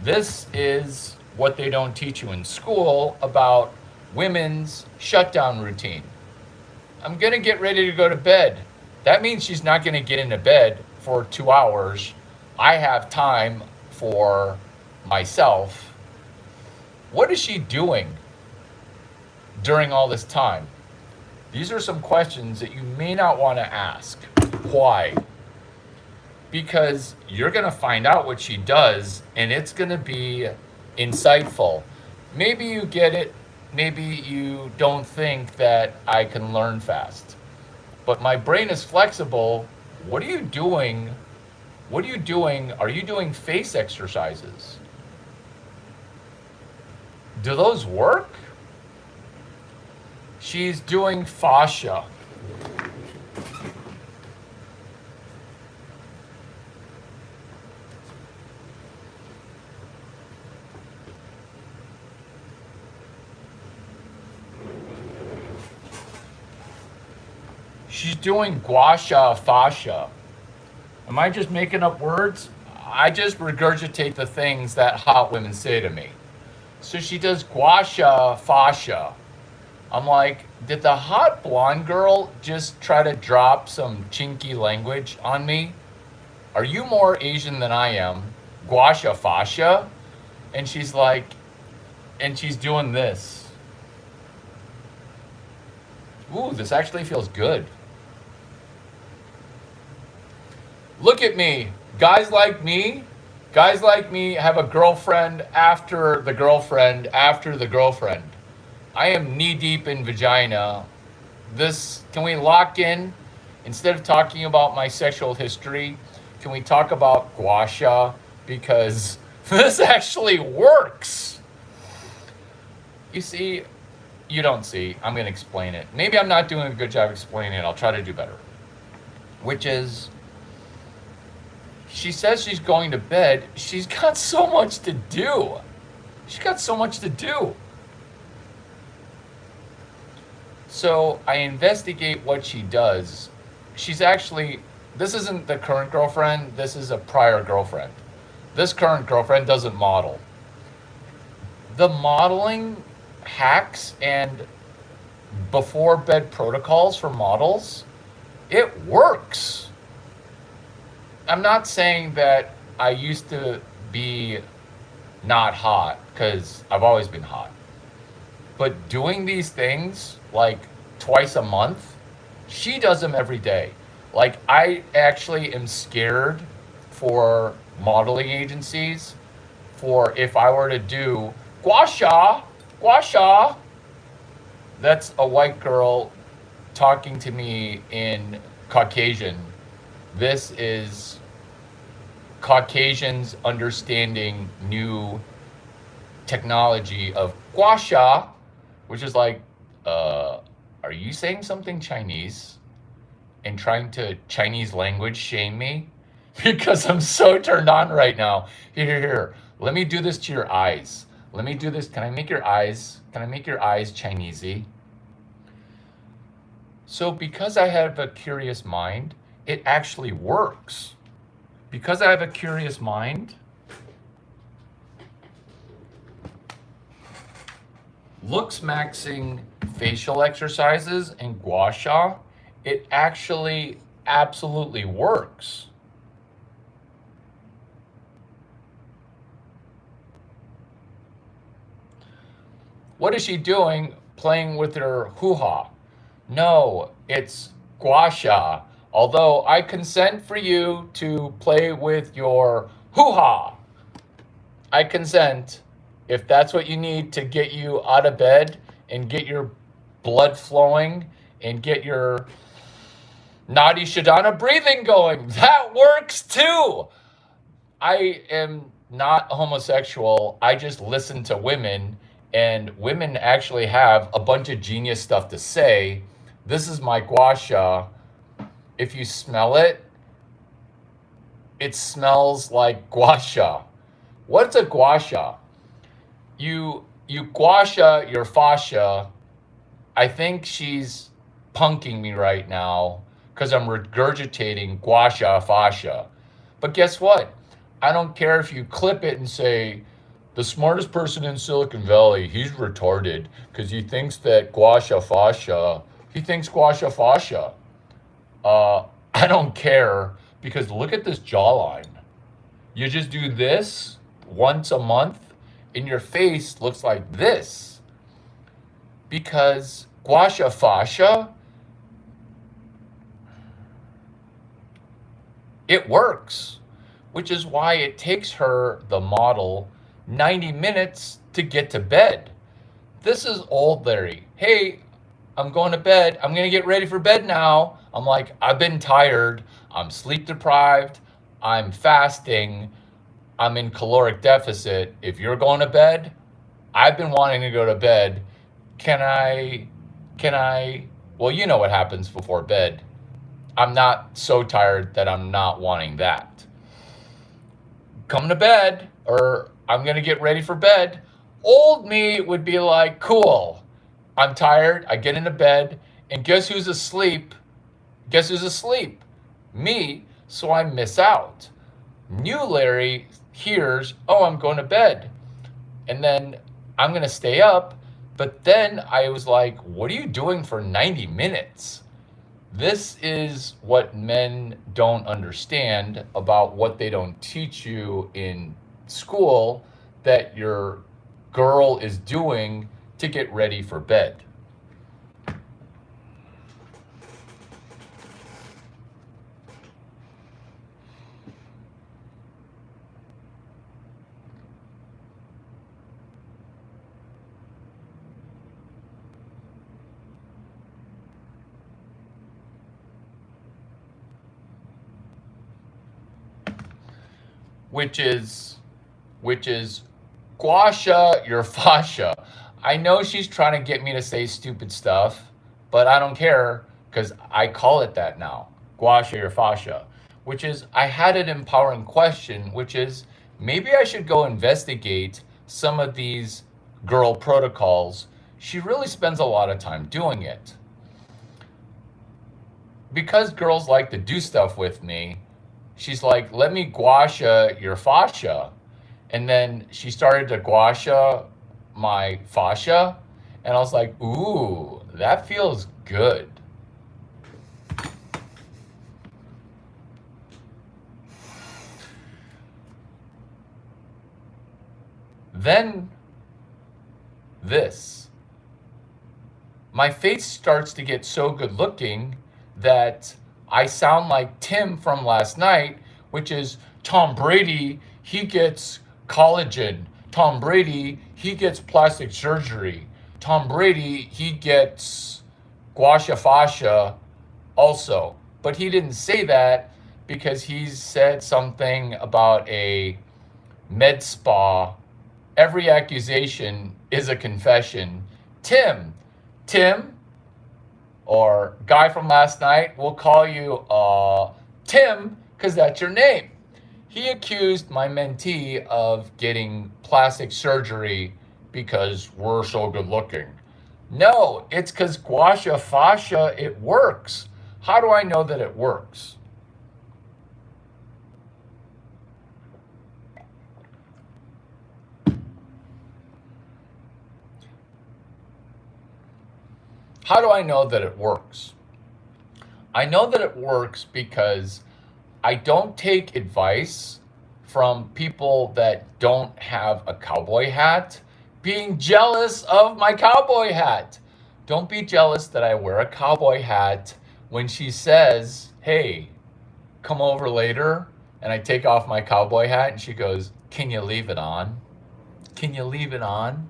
This is what they don't teach you in school about women's shutdown routine. I'm going to get ready to go to bed. That means she's not going to get into bed for 2 hours. I have time for myself. What is she doing during all this time? These are some questions that you may not want to ask. Why? Because you're going to find out what she does and it's going to be insightful. Maybe you get it. Maybe you don't think that I can learn fast. But my brain is flexible. What are you doing? What are you doing? Are you doing face exercises? Do those work? She's doing fascia. She's doing gua sha fascia. Am I just making up words? I just regurgitate the things that hot women say to me. So she does gua sha fascia. I'm like, did the hot blonde girl just try to drop some chinky language on me? Are you more Asian than I am? Gua sha fascia? And she's like, and she's doing this. Ooh, this actually feels good. Look at me. Guys like me have a girlfriend after the girlfriend after the girlfriend. I am knee deep in vagina. Can we lock in? Instead of talking about my sexual history, can we talk about gua sha? Because this actually works. You see, You don't see. I'm going to explain it. Maybe I'm not doing a good job explaining it. I'll try to do better. Which is, she says she's going to bed. She's got so much to do. She's got so much to do. So I investigate what she does. She's actually, this isn't the current girlfriend, this is a prior girlfriend. This current girlfriend doesn't model. The modeling hacks and before bed protocols for models, it works. I'm not saying that I used to be not hot, because I've always been hot. But doing these things like twice a month, she does them every day. Like, I actually am scared for modeling agencies for if I were to do gua sha, gua sha. That's a white girl talking to me in Caucasian. This is Caucasians understanding new technology of gua sha, which is like, are you saying something Chinese and trying to Chinese language shame me? Because I'm so turned on right now. Here. Let me do this to your eyes. Let me do this. Can I make your eyes Chinesey? So because I have a curious mind, it actually works. Because I have a curious mind, looks maxing facial exercises and gua sha, it actually absolutely works. What is she doing playing with her hoo-ha? No, it's gua sha. Although I consent for you to play with your hoo-ha. I consent if that's what you need to get you out of bed and get your blood flowing and get your Nadi Shodhana breathing going. That works too. I am not homosexual. I just listen to women, and women actually have a bunch of genius stuff to say. This is my gua sha. If you smell it, it smells like gua sha. What's a gua sha? You gua sha your fascia. I think she's punking me right now because I'm regurgitating gua sha fascia. But guess what? I don't care if you clip it and say, the smartest person in Silicon Valley, he's retarded because he thinks that gua sha fascia, he thinks gua sha fascia. I don't care, because look at this jawline. You just do this once a month and your face looks like this. Because gua sha fascia, it works, which is why it takes her, the model, 90 minutes to get to bed. This is old Larry. Hey, I'm going to bed. I'm going to get ready for bed now. I'm like, I've been tired. I'm sleep deprived. I'm fasting. I'm in caloric deficit. If you're going to bed, I've been wanting to go to bed. Can I, well, you know what happens before bed. I'm not so tired that I'm not wanting that. Come to bed, or I'm going to get ready for bed. Old me would be like, cool. I'm tired. I get into bed, and guess who's asleep? Guess who's asleep? Me, so I miss out. New Larry hears, oh, I'm going to bed. And then I'm going to stay up. But then I was like, what are you doing for 90 minutes? This is what men don't understand about what they don't teach you in school that your girl is doing to get ready for bed. which is gua sha your fascia. I know she's trying to get me to say stupid stuff, but I don't care because I call it that now. Gua sha or fascia, which is, I had an empowering question, which is, maybe I should go investigate some of these girl protocols. She really spends a lot of time doing it. Because girls like to do stuff with me, she's like, let me gua sha your fascia. And then she started to gua sha my fascia. And I was like, ooh, that feels good. Then this. My face starts to get so good looking that I sound like Tim from last night, which is Tom Brady, he gets collagen. Tom Brady, he gets plastic surgery. Tom Brady, he gets gua sha fascia also. But he didn't say that because he said something about a med spa. Every accusation is a confession. Tim, or guy from last night, we'll call you Tim because that's your name. He accused my mentee of getting plastic surgery because we're so good looking. No, it's because gua sha fascia, it works. How do I know that it works? How do I know that it works? I know that it works because I don't take advice from people that don't have a cowboy hat being jealous of my cowboy hat. Don't be jealous that I wear a cowboy hat when she says, hey, come over later. And I take off my cowboy hat and she goes, can you leave it on? Can you leave it on?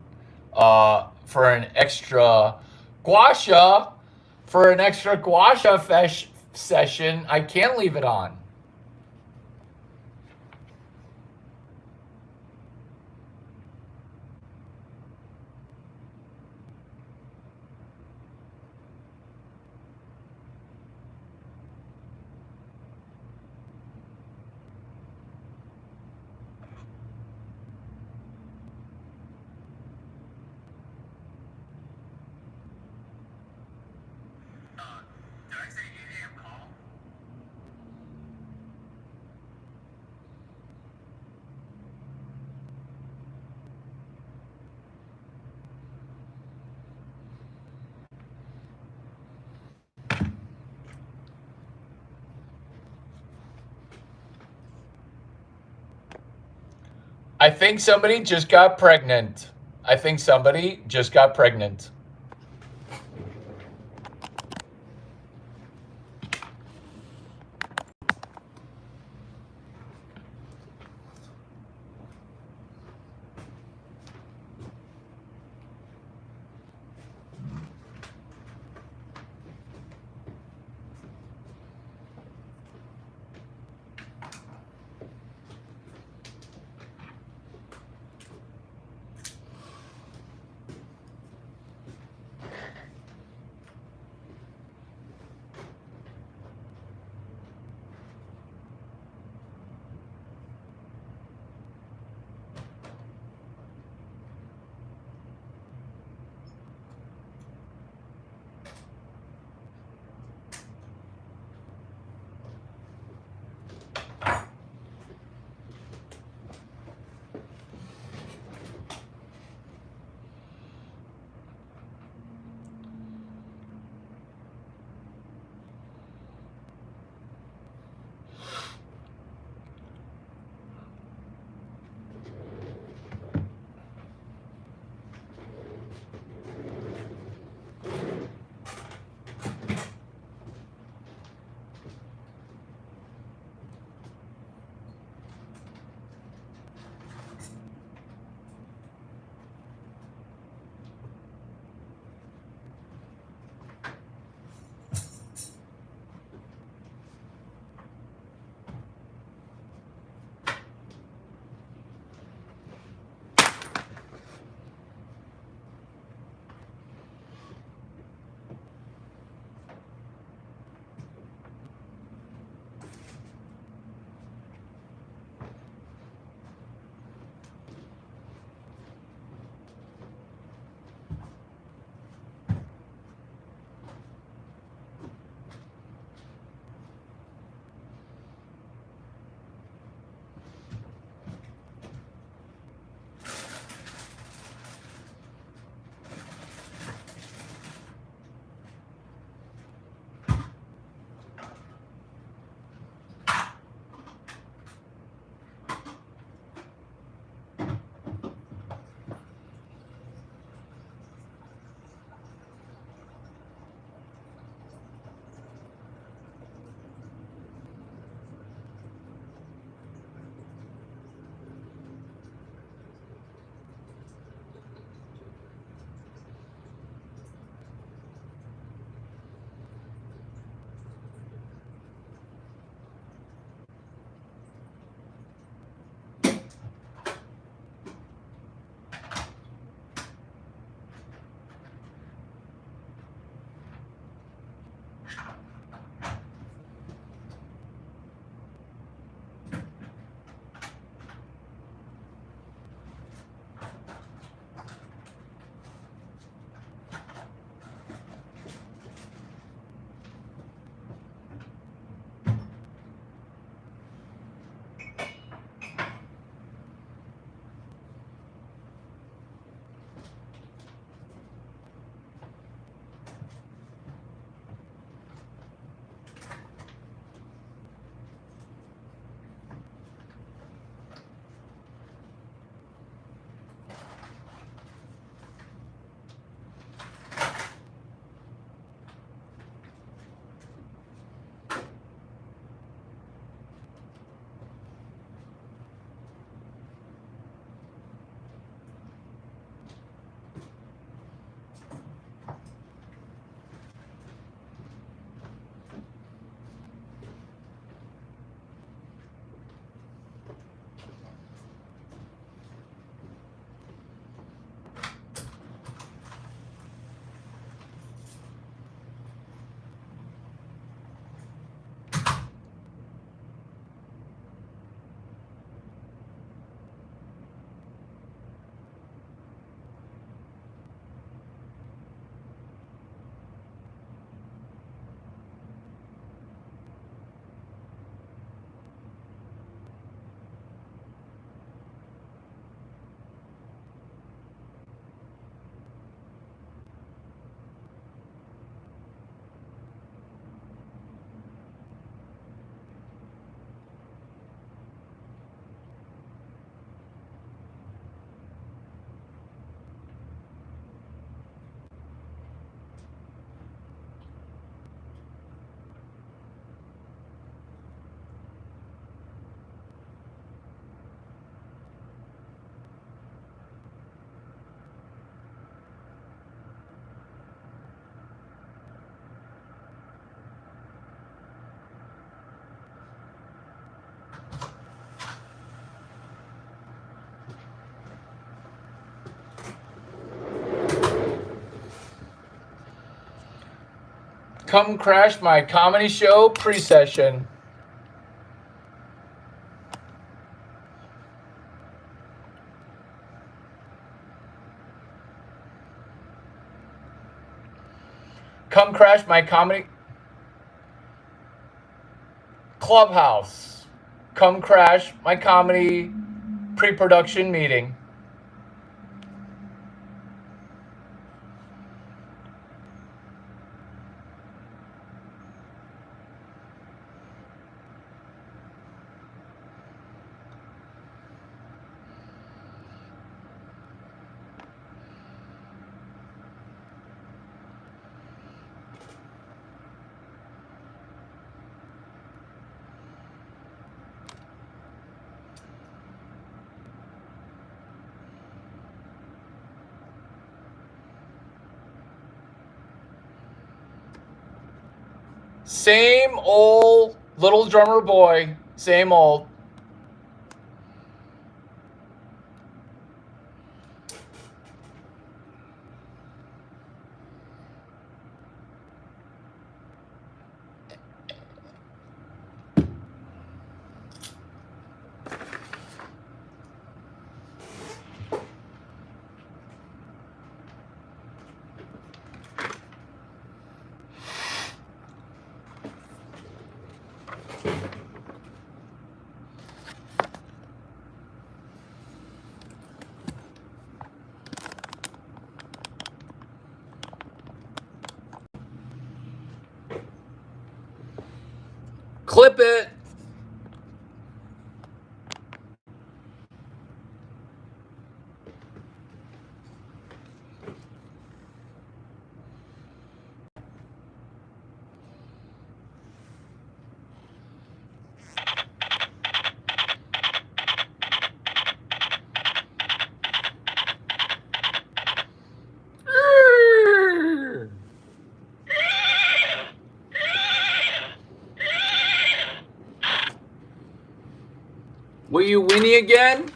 For an extra gua sha, for an extra gua sha session, I can leave it on. Did I say 8 a.m. call? I think somebody just got pregnant. I think somebody just got pregnant. Come crash my comedy show pre-session. Come crash my comedy clubhouse. Come crash my comedy pre-production meeting. Same old little drummer boy, same old. Clip it. Will you whinny again?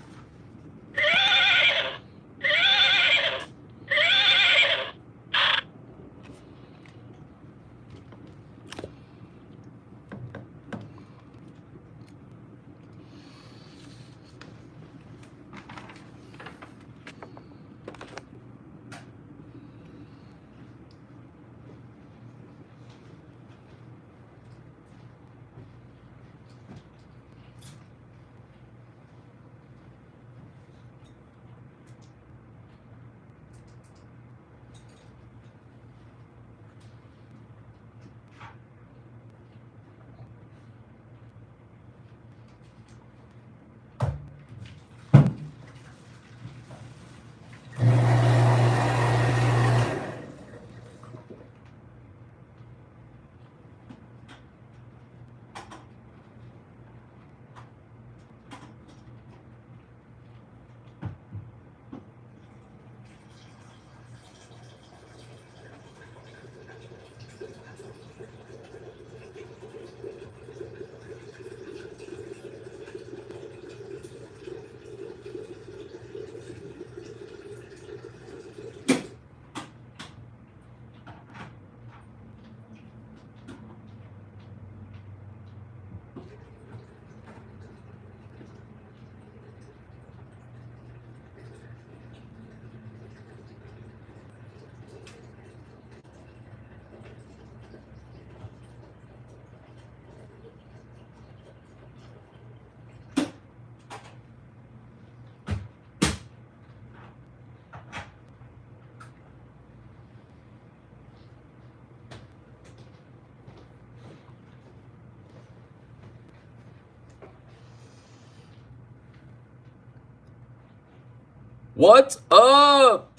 What's up?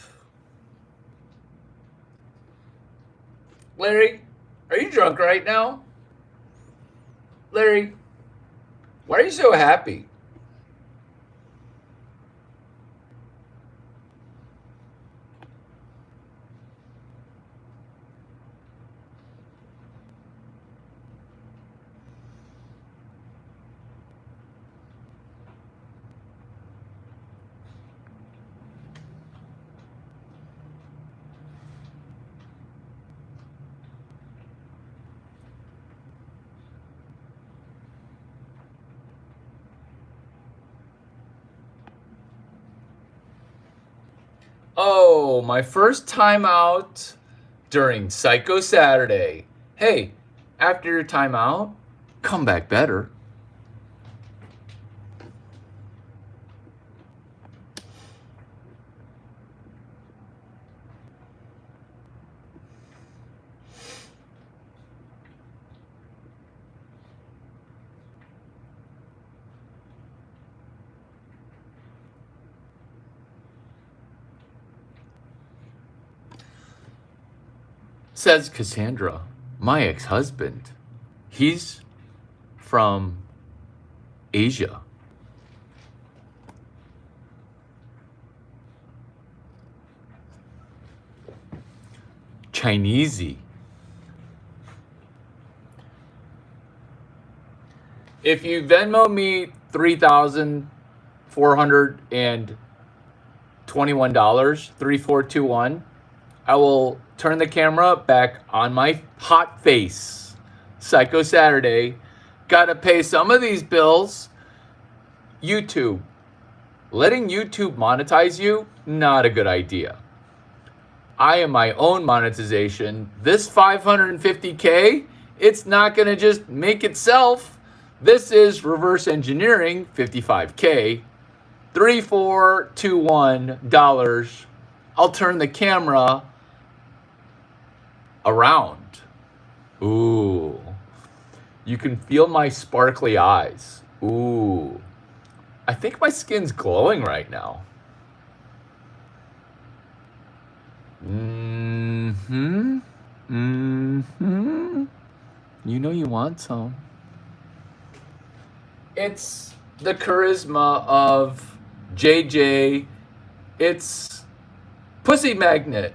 Larry, are you drunk right now? Larry, why are you so happy? Oh, my first time out during Psycho Saturday. Hey, after your time out, come back better. Says Cassandra, my ex husband. He's from Asia. Chinesey. If you Venmo me $3,421, 3421, I will turn the camera back on my hot face. Psycho Saturday. Gotta pay some of these bills. YouTube. Letting YouTube monetize you, not a good idea. I am my own monetization. This 550K, it's not gonna just make itself. This is reverse engineering 55K. $3421. I'll turn the camera around. Ooh. You can feel my sparkly eyes. Ooh. I think my skin's glowing right now. Mm-hmm. Mm-hmm. You know you want some. It's the charisma of JJ. It's Pussy Magnet.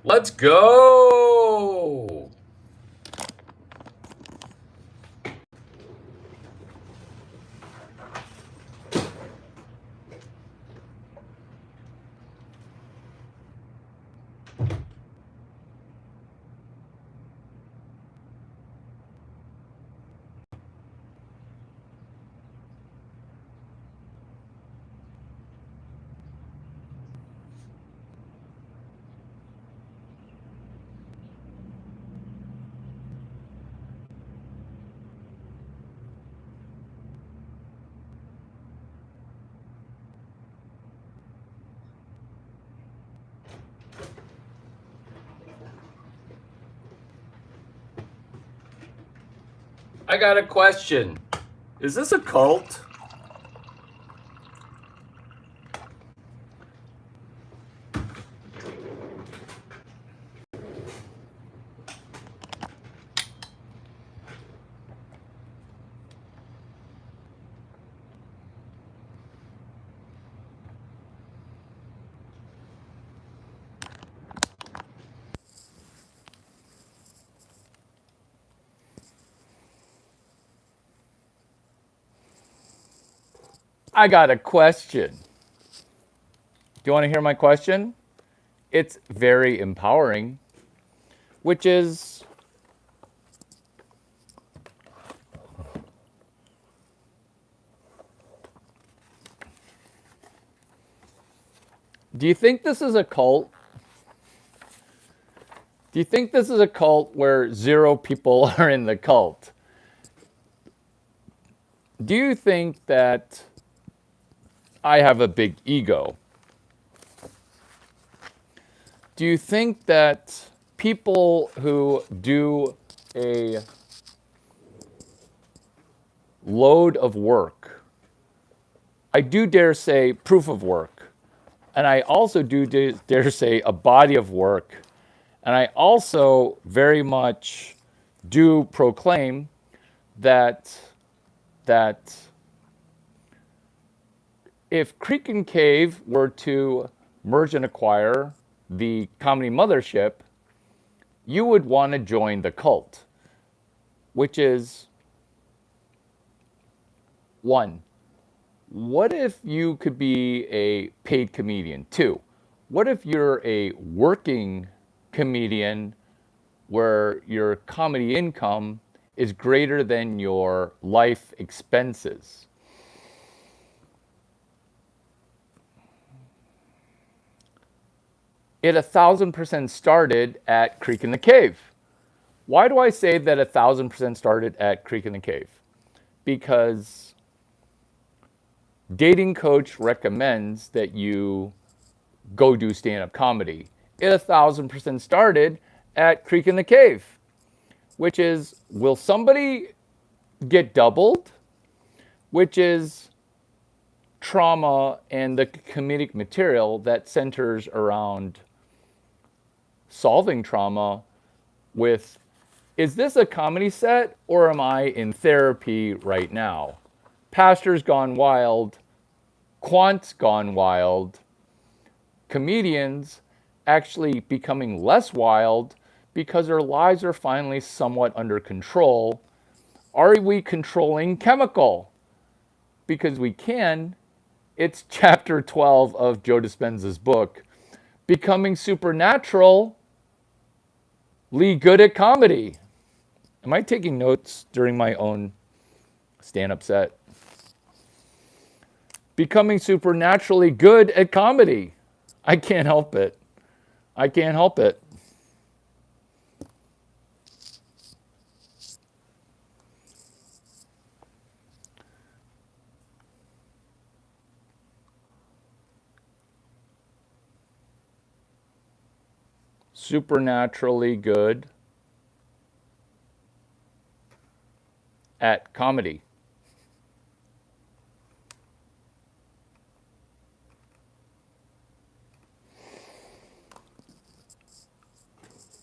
Let's go. I got a question. Is this a cult? I got a question. Do you want to hear my question? It's very empowering, which is, do you think this is a cult? Do you think this is a cult where 0 people are in the cult? Do you think that I have a big ego? Do you think that people who do a load of work, I do dare say proof of work, and I also do dare say a body of work, and I also very much do proclaim that if Creek and Cave were to merge and acquire the comedy mothership, you would want to join the cult, which is 1. What if you could be a paid comedian? 2. What if you're a working comedian where your comedy income is greater than your life expenses? It 1,000% started at Creek in the Cave. Why do I say that 1,000% started at Creek in the Cave? Because dating coach recommends that you go do stand-up comedy. It 1,000% started at Creek in the Cave, which is, will somebody get doubled? Which is trauma and the comedic material that centers around solving trauma with, is this a comedy set or am I in therapy right now? Pastors gone wild, quants gone wild, comedians actually becoming less wild because their lives are finally somewhat under control. Are we controlling chemical? Because we can. It's chapter 12 of Joe Dispenza's book, Becoming Supernaturally Good at Comedy. Am I taking notes during my own stand-up set? Becoming supernaturally good at comedy. I can't help it. I can't help it. Supernaturally good at comedy.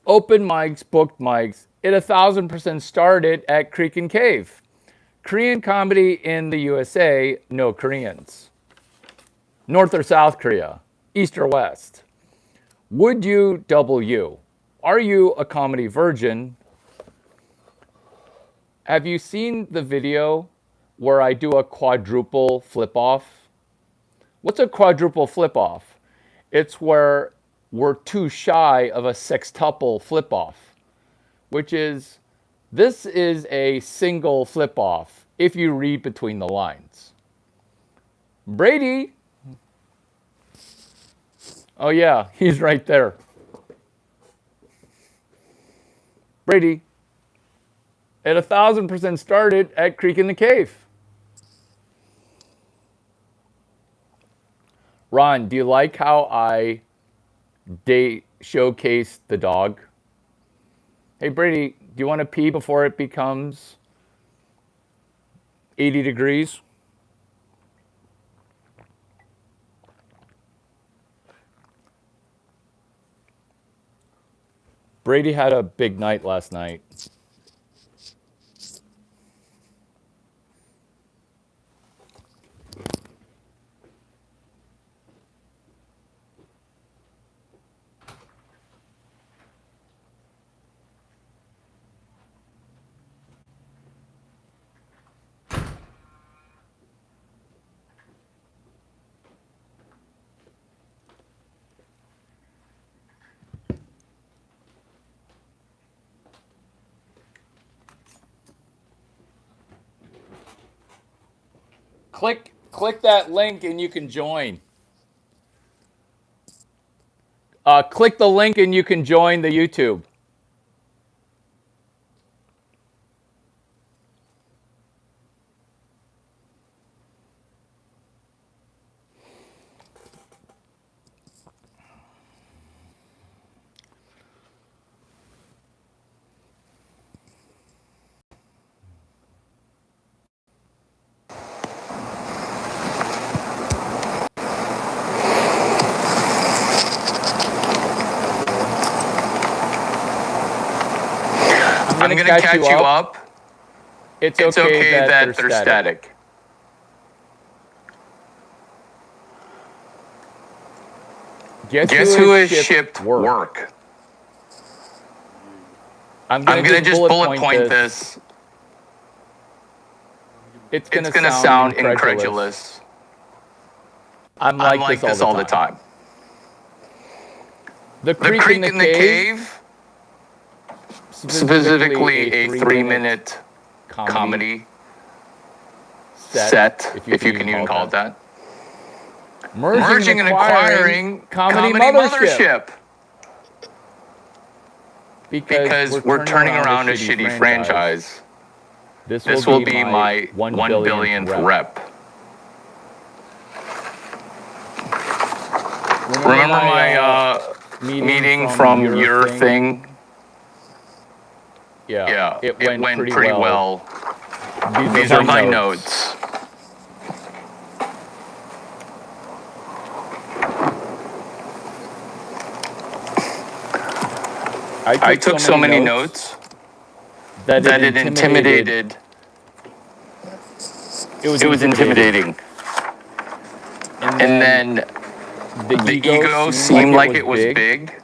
Open mics, booked mics. It 1,000% started at Creek and Cave. Korean comedy in the USA, no Koreans. North or South Korea, East or West. Would you double you? Are you a comedy virgin? Have you seen the video where I do a quadruple flip off? What's a quadruple flip off? It's where we're too shy of a sextuple flip off, which is this is a single flip off if you read between the lines. Brady. Oh, yeah, he's right there. Brady, at 1,000% started at Creek in the Cave. Ron, do you like how I showcase the dog? Hey, Brady, do you want to pee before it becomes 80 degrees? Brady had a big night last night. Click that link and you can join. Click the link and you can join the YouTube. I'm gonna catch you up. It's okay that they're static. Guess who has shipped work? I'm gonna just bullet point this. It's gonna sound incredulous. I'm like this all the time. The Creek in the Cave, specifically a 3-minute comedy set, if you can even call it that. Merging and acquiring Comedy Mothership. Because we're turning around a shitty franchise. This will be my 1 billionth rep. Remember my meeting from your thing? Yeah, it went pretty well. These are my notes. I took so many notes that it intimidated. It was intimidating. And then the ego seemed like it was big,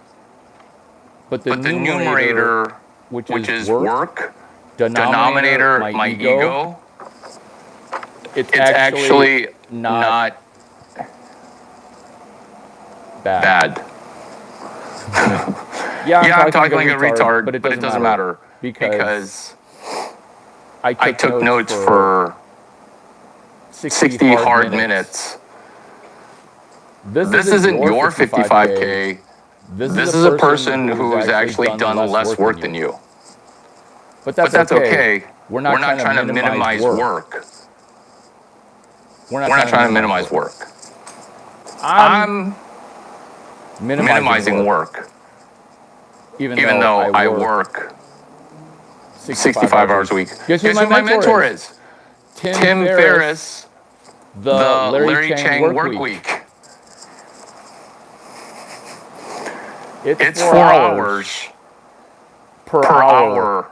but the numerator, which is work, denominator, my ego, it's actually not bad. Yeah, I'm talking like a retard, but it doesn't matter because I took notes for 60 hard minutes. This isn't your 55K. This is a person who's actually done less work than you. But that's okay. We're not trying to minimize work. We're not trying to minimize work. I'm minimizing work. Even though I work 65 hours a week. Guess who my mentor is? Tim Ferriss, the Larry Chang Work Week. It's 4 hours per hour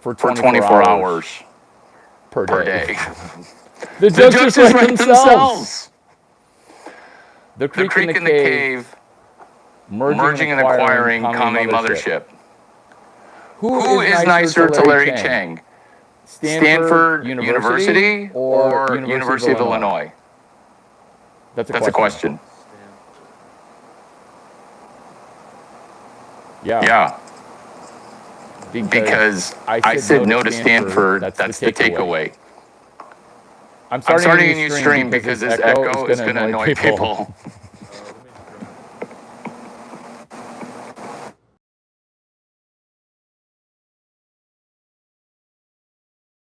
for 24 hours per day. The jokes just write themselves. The Creek in the Cave Merging and acquiring Comedy Mothership. Who is nicer to Larry Chang? Stanford University or University of Illinois? That's a question. Yeah. Because I said no to Stanford. That's the takeaway. I'm starting a new stream because this echo is going to annoy people.